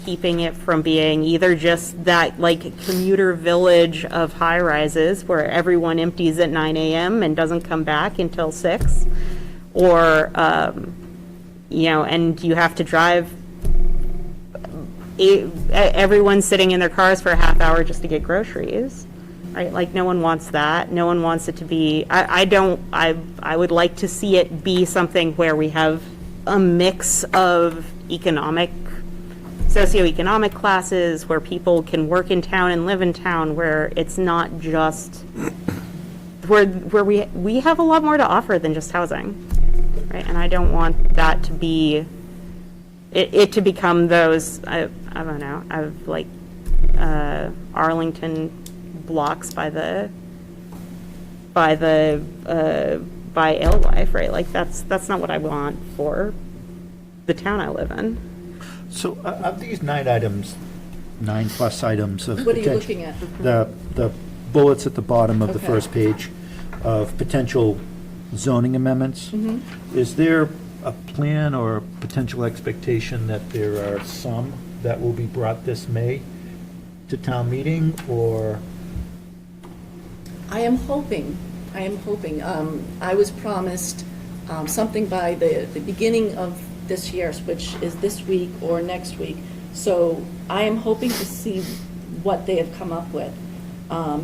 S4: keeping it from being either just that like commuter village of high rises where everyone empties at 9 a.m. and doesn't come back until 6, or and you have to drive. Everyone's sitting in their cars for a half hour just to get groceries, right? Like, no one wants that. No one wants it to be. I would like to see it be something where we have a mix of socioeconomic classes, where people can work in town and live in town, where it's not just where we have a lot more to offer than just housing, right? And I don't want that to be it to become those I don't know, I've like Arlington blocks by Alewife, right? Like, that's not what I want for the town I live in.
S6: So of these 9 items, 9+ items of
S7: What are you
S6: potential-
S7: looking at?
S6: The bullets at the bottom of the
S7: Okay.
S6: first page of potential zoning amendments. Is there a plan or potential expectation that there are some that will be brought this May to town meeting, or?
S7: I am hoping. I was promised something by the beginning of this year, which is this week or next week. So I am hoping to see what they have come up with,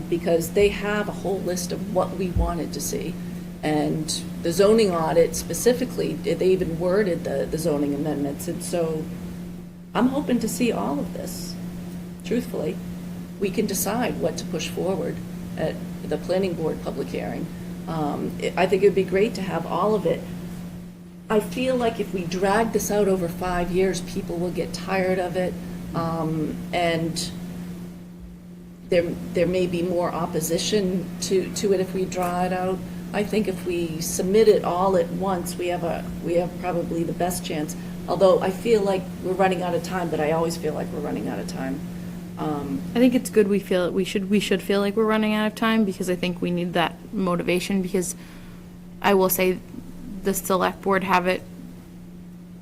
S7: because they have a whole list of what we wanted to see. And the zoning audit specifically, they even worded the zoning amendments. And so I'm hoping to see all of this, truthfully. We can decide what to push forward at the planning board public hearing. I think it would be great to have all of it. I feel like if we drag this out over 5 years, people will get tired of it, and there may be more opposition to it if we draw it out. I think if we submit it all at once, we have probably the best chance. Although I feel like we're running out of time, but I always feel like we're running out of time.
S10: I think it's good we should feel like we're running out of time, because I think we need that motivation, because I will say the select board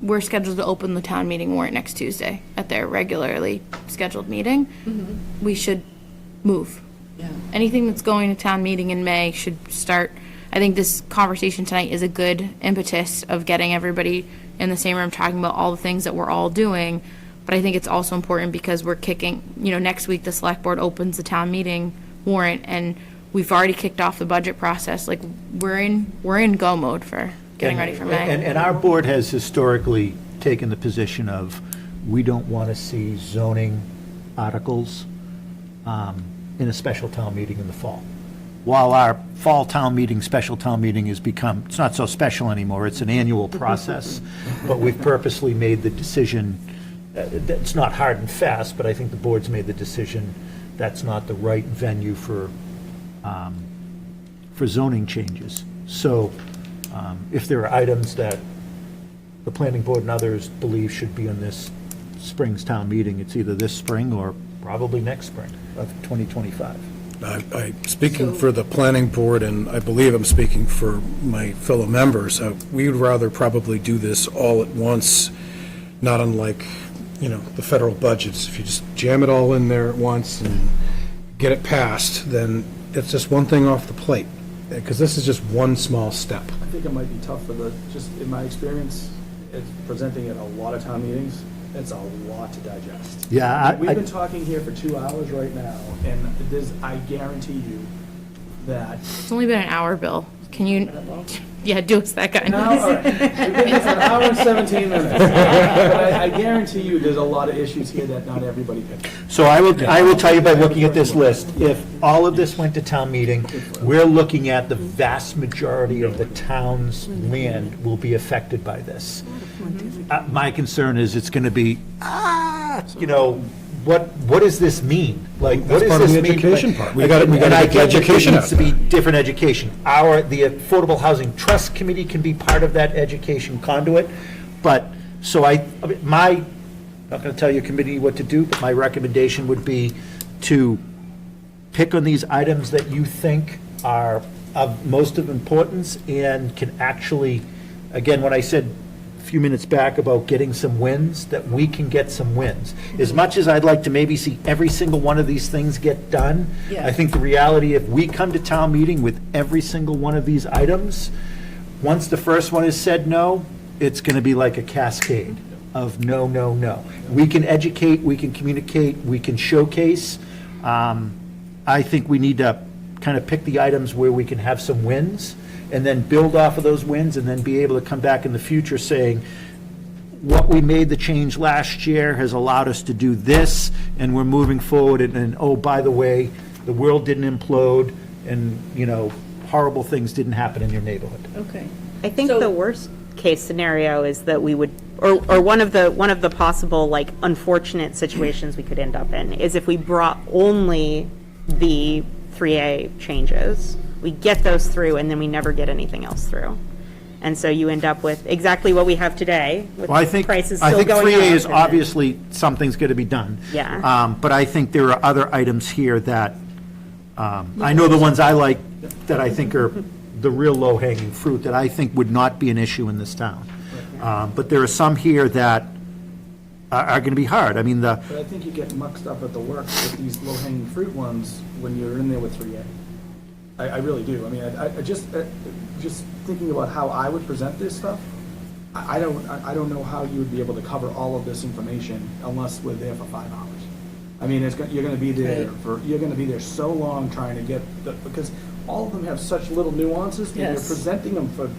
S10: we're scheduled to open the town meeting warrant next Tuesday at their regularly scheduled meeting. We should move.
S7: Yeah.
S10: Anything that's going to town meeting in May should start. I think this conversation tonight is a good impetus of getting everybody in the same room talking about all the things that we're all doing. But I think it's also important because we're kicking, next week the select board opens the town meeting warrant, and we've already kicked off the budget process. Like, we're in go mode for getting ready for May.
S6: And our board has historically taken the position of, we don't want to see zoning articles in a special town meeting in the fall. while our fall town meeting, special town meeting has become, it's not so special anymore, it's an annual process, but we've purposely made the decision, it's not hard and fast, but I think the board's made the decision that's not the right venue for zoning changes. So if there are items that the planning board and others believe should be on this spring's town meeting, it's either this spring or probably next spring of 2025.
S1: Speaking for the planning board, and I believe I'm speaking for my fellow members, we would rather probably do this all at once, not unlike, the federal budgets. If you just jam it all in there at once and get it passed, then it's just one thing off the plate, because this is just one small step.
S5: I think it might be tough for just in my experience, it's presenting at a lot of town meetings, it's a lot to digest.
S6: Yeah,
S5: We've been talking here for 2 hours right now, and I guarantee you that.
S10: It's only been an hour, Bill. Can you, yeah, do us that kind.
S5: No, all right. We've been here for an hour and 17 minutes. But I guarantee you there's a lot of issues here that not everybody picked.
S6: So I will tell you by looking at this list, if all of this went to town meeting, we're looking at the vast majority of the town's land will be affected by this. My concern is it's going to be, what does this mean? Like, what
S1: That's
S6: does
S1: part of
S6: this
S1: the
S6: mean?
S1: education part. We
S6: And
S1: gotta
S6: I
S1: get the
S6: get that
S1: education
S6: there
S1: out
S6: needs to be different education. The Affordable Housing Trust Committee can be part of that education conduit, but, I'm not going to tell your committee what to do, but my recommendation would be to pick on these items that you think are of most of importance and can actually, again, when I said a few minutes back about getting some wins, that we can get some wins. As much as I'd like to maybe see every single one of these things get done,
S7: Yeah.
S6: I think the reality, if we come to town meeting with every single one of these items, once the first one is said no, it's going to be like a cascade of no, no, no. We can educate, we can communicate, we can showcase. I think we need to kind of pick the items where we can have some wins, and then build off of those wins, and then be able to come back in the future saying, what we made the change last year has allowed us to do this, and we're moving forward, and oh, by the way, the world didn't implode, and, horrible things didn't happen in your neighborhood.
S7: Okay.
S4: I think
S7: So-
S4: the worst case scenario is that we would, or one of the possible, unfortunate situations we could end up in is if we brought only the 3A changes. We get those through, and then we never get anything else through. And so you end up with exactly what we have today, with
S6: Well, I think
S4: prices still going up.
S6: 3A is
S4: and then-
S6: obviously, something's going to be done.
S4: Yeah.
S6: But I think there are other items here that, I know the ones I like, that I think are the real low-hanging fruit, that I think would not be an issue in this town. But there are some here that are going to be hard. I mean,
S5: But I think you get mucked up at the work with these low-hanging fruit ones when you're in there with 3A. I really do. I mean, I just thinking about how I would present this stuff, I don't know how you would be able to cover all of this information unless we're there for 5 hours. I mean, you're going to be there you're going to be there so long trying to get because all of them have such little nuances, and you're
S7: Yes.
S5: presenting them for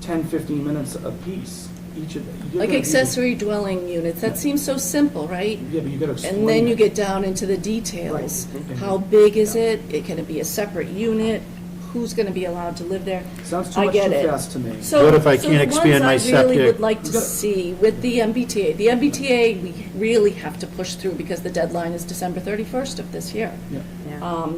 S5: 10, 15 minutes a piece. Each of them.
S7: Like accessory dwelling units, that seems so simple, right?
S5: Yeah, but you got to explain.
S7: And then you
S5: it.
S7: get down into the details.
S5: Right.
S7: How big is it? Can it be a separate unit? Who's going to be allowed to live there?
S5: Sounds too
S7: I
S5: much
S7: get
S5: too
S7: it.
S5: fast to me.
S7: So,
S6: What if I can't expand my
S7: the ones I really
S6: septic?
S7: would like to see with the MBTA we really have to push through because the deadline is December 31st of this year.
S5: Yeah.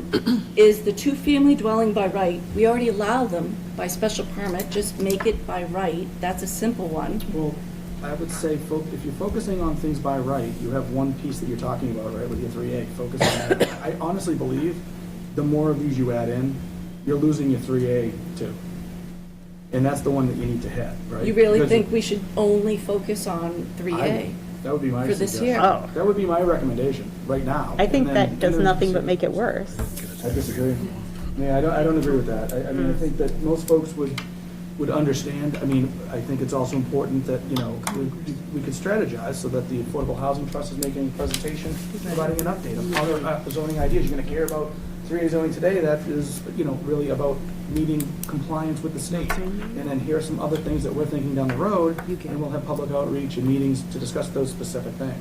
S7: Is the two-family dwelling by right. We already allow them by special permit, just make it by right. That's a simple one.
S5: Well, I would say if you're focusing on things by right, you have one piece that you're talking about, right, with your 3A. Focus on that. I honestly believe the more of these you add in, you're losing your 3A too. And that's the one that you need to hit, right?
S7: You really
S5: Because
S7: think we should only focus on 3A?
S5: that would be my
S7: for this
S5: suggestion.
S7: year?
S4: Oh.
S5: That would be my recommendation right now.
S4: I think
S5: And
S4: that
S5: then-
S4: does
S5: and then-
S4: nothing but make it worse.
S5: I disagree. Yeah, I don't agree with that. I mean, I think that most folks would understand. I mean, I think it's also important that, we could strategize so that the Affordable Housing Trust is making a presentation, providing an update of other zoning ideas. You're gonna hear about 3A zoning today, that is, really about meeting compliance with the state. And then here are some other things that we're thinking down the road, and we'll have public outreach and meetings to discuss those specific things.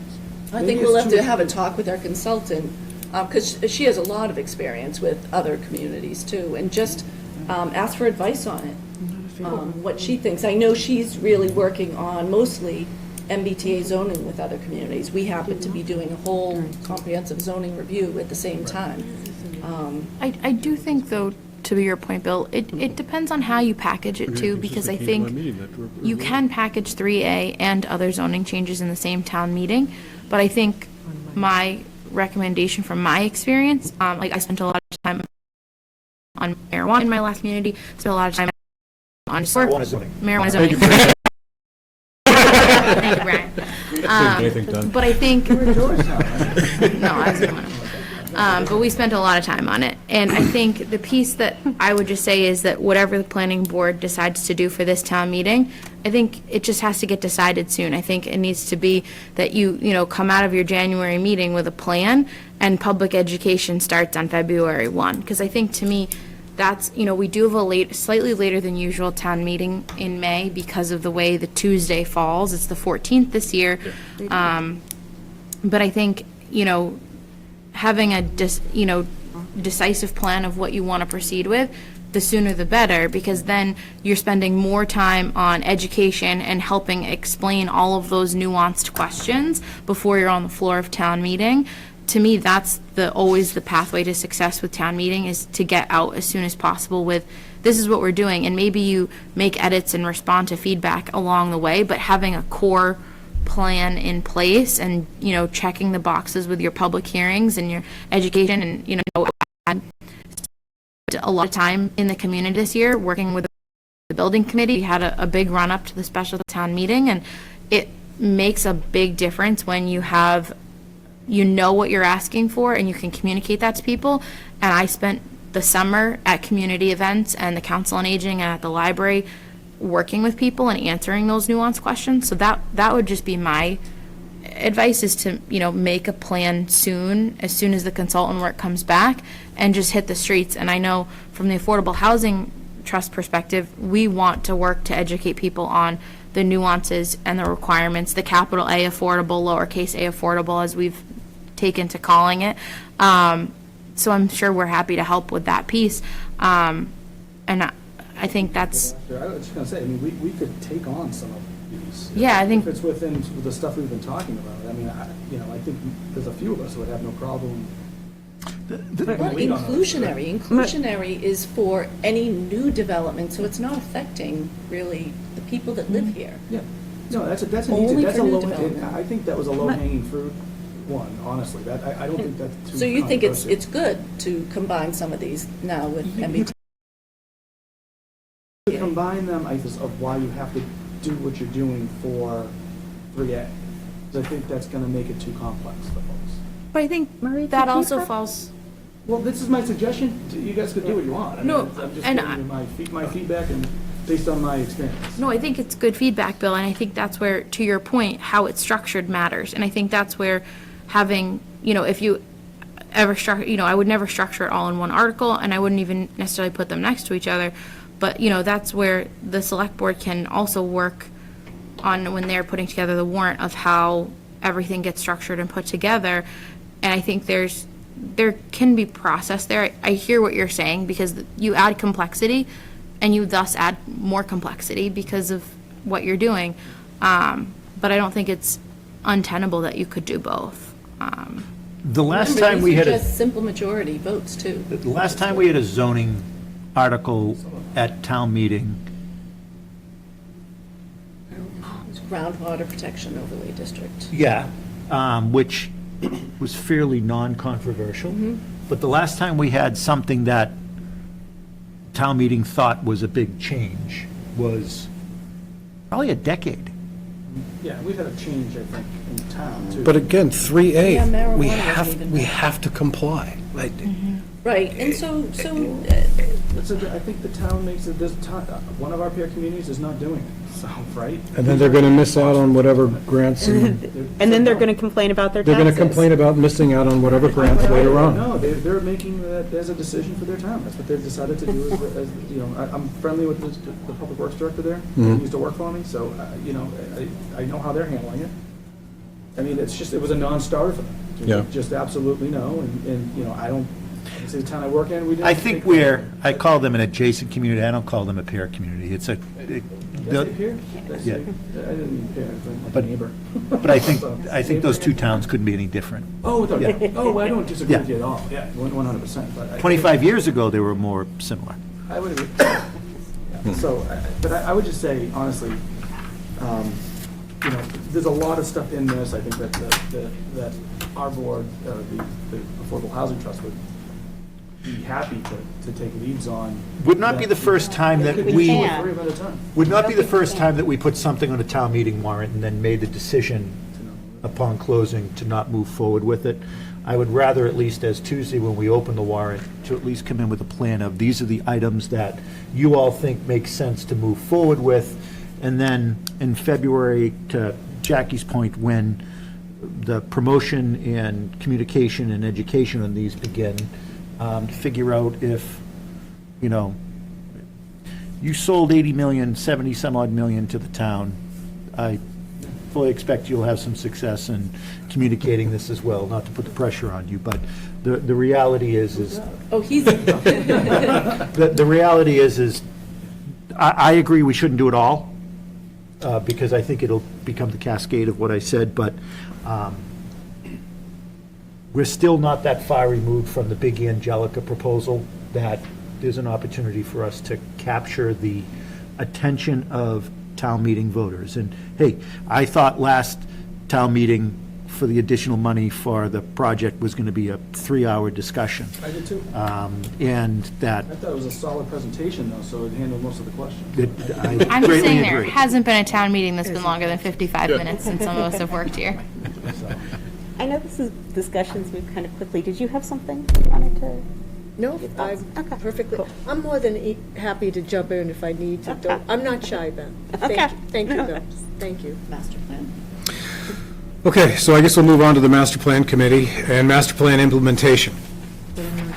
S7: I
S5: Maybe
S7: think
S5: it's
S7: we'll have
S5: too-
S7: to have a talk with our consultant because she has a lot of experience with other communities too, and just ask for advice on it, what she thinks. I know she's really working on mostly MBTA zoning with other communities. We happen to be doing a whole comprehensive zoning review at the same time.
S10: I do think, though, to your point, Bill, it depends on how you package it too, because I think you can package 3A and other zoning changes in the same town meeting, but I think my recommendation from my experience, like I spent a lot of time on marijuana in my last community, spent a lot of time on marijuana zoning. Thank you, Brian. But I think, no, I was going but we spent a lot of time on it. And I think the piece that I would just say is that whatever the planning board decides to do for this town meeting, I think it just has to get decided soon. I think it needs to be that you come out of your January meeting with a plan, and public education starts on February 1. Because I think, to me, that's, we do have a slightly later than usual town meeting in May because of the way the Tuesday falls. It's the 14th this year. But I think, having a decisive plan of what you want to proceed with, the sooner the better, because then you're spending more time on education and helping explain all of those nuanced questions before you're on the floor of town meeting. To me, that's always the pathway to success with town meeting, is to get out as soon as possible with, this is what we're doing, and maybe you make edits and respond to feedback along the way, but having a core plan in place and, checking the boxes with your public hearings and your education, and, had a lot of time in the community this year working with the building committee. We had a big run up to the special town meeting, and it makes a big difference when you have, what you're asking for and you can communicate that to people. And I spent the summer at community events and the Council on Aging and at the library working with people and answering those nuanced questions. So that would just be my advice, is to, make a plan as soon as the consultant work comes back, and just hit the streets. And I know from the Affordable Housing Trust perspective, we want to work to educate people on the nuances and the requirements, the capital A affordable, lowercase a affordable, as we've taken to calling it. So I'm sure we're happy to help with that piece. And I think that's...
S5: I was just going to say, we could take on some of these.
S10: Yeah, I think...
S5: If it's within the stuff we've been talking about. I think there's a few of us who would have no problem.
S7: But inclusionary is for any new development, so it's not affecting really the people that live here.
S5: Yeah. No, that's an
S7: Only
S5: easy, that's a
S7: for new
S5: low,
S7: development.
S5: I think that was a low-hanging fruit one, honestly. I don't think that's too
S7: So you think it's
S5: controversial.
S7: good to combine some of these now with MBTA?
S5: To combine them, of why you have to do what you're doing for 3A. Because I think that's going to make it too complex for folks.
S10: But I think that also falls...
S5: Well, this is my suggestion. You guys could do what you want.
S10: No,
S5: I'm just
S10: and
S5: giving you my feedback and based on my experience.
S10: No, I think it's good feedback, Bill, and I think that's where, to your point, how it's structured matters. And I think that's where having, if you ever structure, I would never structure it all in one article, and I wouldn't even necessarily put them next to each other. But, that's where the select board can also work on, when they're putting together the warrant, of how everything gets structured and put together. And I think there can be process there. I hear what you're saying, because you add complexity, and you thus add more complexity because of what you're doing. But I don't think it's untenable that you could do both.
S6: The last
S7: Remember,
S6: time we
S7: these
S6: had
S7: are
S6: a...
S7: just simple majority votes, too.
S6: The last time we had a zoning article at town meeting,
S7: It's groundwater protection overlay district.
S6: yeah, which was fairly non-controversial. But the last time we had something that town meeting thought was a big change was probably a decade.
S5: Yeah, we've had a change, I think, in town, too.
S1: But again, 3A,
S7: Yeah, marijuana
S1: we
S7: wasn't even-
S1: have to comply.
S7: Right, and so
S5: I think the town makes it, one of our peer communities is not doing it, so, right?
S1: And then they're going to miss out on whatever grants, and
S4: And then they're going to complain about their
S1: they're
S4: taxes.
S1: going to complain about missing out on whatever grants later on.
S5: No, they're making that as a decision for their town. That's what they've decided to do. I'm friendly with the public works director there. He used to work for me, so, I know how they're handling it. It was a non-starter for them.
S1: Yeah.
S5: Just absolutely no, and, you know, I don't, it's the town I work in, we didn't.
S6: I think I call them an adjacent community, I don't call them a peer community. It's a,
S5: Did I say peer? Did I say-
S6: Yeah.
S5: I didn't mean peer, I meant
S6: But-
S5: neighbor.
S6: but I think those two towns couldn't be any different.
S5: Oh,
S6: Yeah.
S5: I don't disagree with
S6: Yeah.
S5: you at all, yeah, 100%, but.
S6: 25 years ago, they were more similar.
S5: I would agree. Yeah. So, but I would just say, honestly, you know, there's a lot of stuff in this, I think that our board, the Affordable Housing Trust would be happy to take leads on.
S6: Would not be the first time that we,
S4: Yeah.
S5: Three of at a time.
S6: would not be the first time that we put something on a town meeting warrant and then made the decision upon closing to not move forward with it. I would rather, at least as Tuesday, when we open the warrant, to at least come in with a plan of, these are the items that you all think make sense to move forward with. And then in February, to Jackie's point, when the promotion and communication and education on these begin, to figure out if, you know, you sold 80 million, 70 some odd million to the town. I fully expect you'll have some success in communicating this as well, not to put the pressure on you, but the reality is
S7: Oh, he's,
S6: the reality is I agree we shouldn't do it all, because I think it'll become the cascade of what I said, but we're still not that far removed from the big Angelica proposal that there's an opportunity for us to capture the attention of town meeting voters. And hey, I thought last town meeting for the additional money for the project was going to be a 3-hour discussion.
S5: I did too.
S6: And that,
S5: I thought it was a solid presentation though, so it handled most of the questions.
S6: I
S10: I'm just
S6: greatly
S10: saying there
S6: agree.
S10: hasn't been a town meeting that's been longer than 55 minutes since some of us have worked here.
S4: I know this is discussions move kind of quickly. Did you have something you wanted to?
S3: No,
S4: Your
S3: I'm
S4: thoughts? Okay,
S3: perfectly,
S4: cool.
S3: I'm more than happy to jump in if I need to.
S4: Okay.
S3: I'm not shy, Ben.
S4: Okay.
S3: Thank you,
S4: No.
S3: though. Thank you.
S7: master plan.
S1: Okay, so I guess we'll move on to the master plan committee and master plan implementation.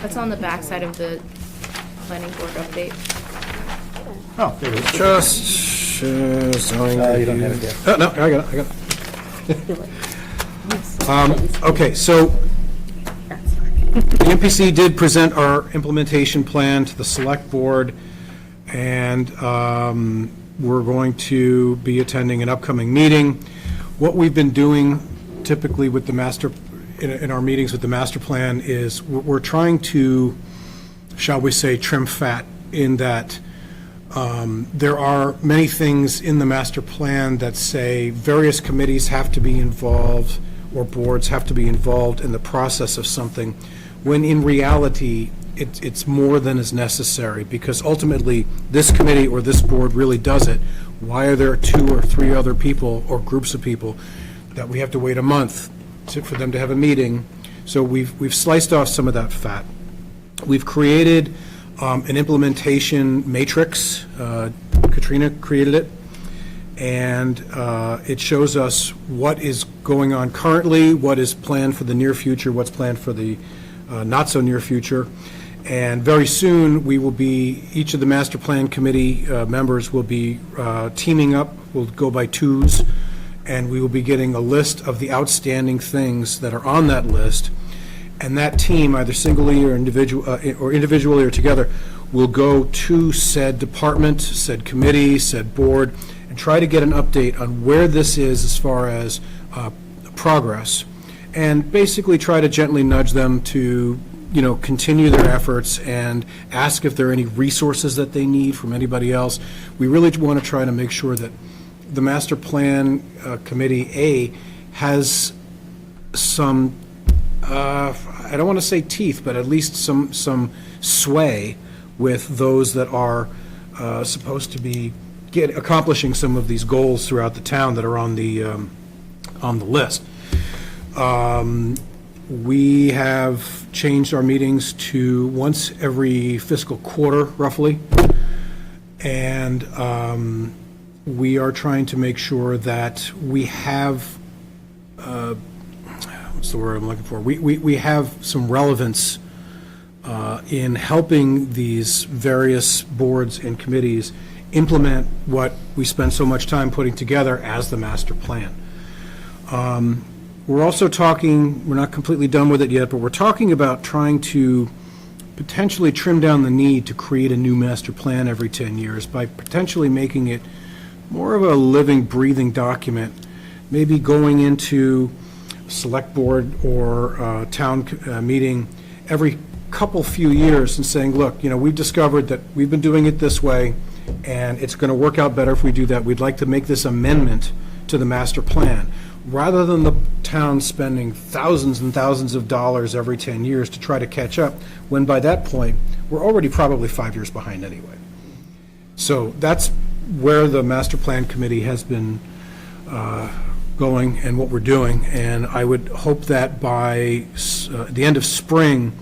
S10: That's on the backside of the planning board update.
S6: Oh, there it is.
S1: Just, zoning
S6: You don't have
S1: review.
S6: it there.
S1: Oh, no, I got it. Okay, so the MPC did present our implementation plan to the select board, and we're going to be attending an upcoming meeting. What we've been doing typically with the master, in our meetings with the master plan, is we're trying to, shall we say, trim fat, in that there are many things in the master plan that say various committees have to be involved, or boards have to be involved in the process of something, when in reality, it's more than is necessary, because ultimately, this committee or this board really does it. Why are there 2 or 3 other people or groups of people that we have to wait a month for them to have a meeting? So we've sliced off some of that fat. We've created an implementation matrix. Katrina created it. And it shows us what is going on currently, what is planned for the near future, what's planned for the not-so-near future. And very soon, we will be, each of the master plan committee members will be teaming up, we'll go by twos, and we will be getting a list of the outstanding things that are on that list. And that team, either singly or individually or together, will go to said department, said committee, said board, and try to get an update on where this is as far as progress, and basically try to gently nudge them to, continue their efforts and ask if there are any resources that they need from anybody else. We really want to try to make sure that the master plan committee A has some, I don't want to say teeth, but at least some sway with those that are supposed to be accomplishing some of these goals throughout the town that are on the list. We have changed our meetings to once every fiscal quarter, roughly, and we are trying to make sure that we have, what's the word I'm looking for? We have some relevance in helping these various boards and committees implement what we spend so much time putting together as the master plan. We're also talking, we're not completely done with it yet, but we're talking about trying to potentially trim down the need to create a new master plan every 10 years by potentially making it more of a living, breathing document, maybe going into select board or town meeting every few years and saying, look, we've discovered that we've been doing it this way, and it's going to work out better if we do that. We'd like to make this amendment to the master plan, rather than the town spending thousands and thousands of dollars every 10 years to try to catch up, when by that point, we're already probably 5 years behind anyway. So that's where the master plan committee has been going and what we're doing, and I would hope that by the end of spring,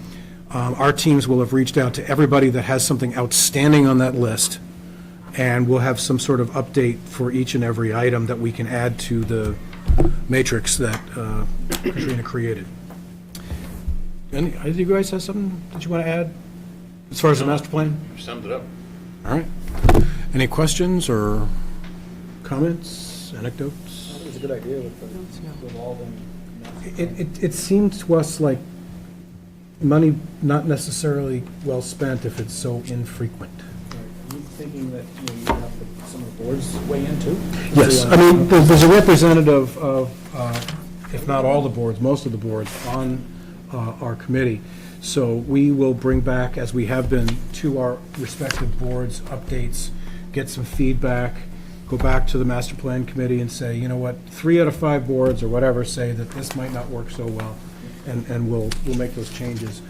S1: our teams will have reached out to everybody that has something outstanding on that list, and we'll have some sort of update for each and every item that we can add to the matrix that Katrina created. Any, either of you guys have something that you want to add as far as the master plan?
S12: You summed it up.
S1: All right. Any questions or comments, anecdotes?
S5: I think it's a good idea with the revolving.
S1: It seemed to us like money not necessarily well spent if it's so infrequent.
S5: Are you thinking that you have some of the boards weigh in too?
S1: Yes, I mean, there's a representative of, if not all the boards, most of the boards on our committee. So we will bring back, as we have been, to our respective boards, updates, get some feedback, go back to the master plan committee and say, you know what, 3 out of 5 boards or whatever say that this might not work so well, and we'll make those changes.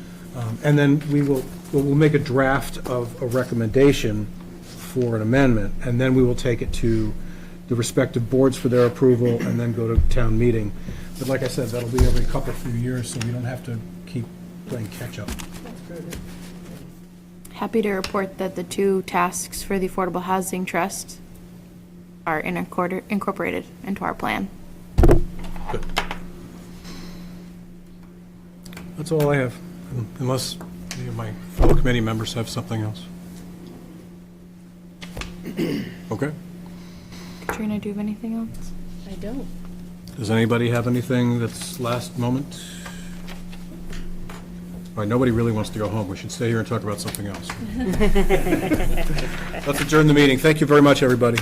S1: And then we'll make a draft of a recommendation for an amendment, and then we will take it to the respective boards for their approval, and then go to town meeting. But like I said, that'll be every few years, so we don't have to keep playing catch-up.
S10: Happy to report that the 2 tasks for the Affordable Housing Trust are incorporated into our plan.
S1: Good. That's all I have, unless any of my fellow committee members have something else. Okay.
S10: Katrina, do you have anything else?
S7: I don't.
S1: Does anybody have anything that's last moment? All right, nobody really wants to go home. We should stay here and talk about something else. Let's adjourn the meeting. Thank you very much, everybody.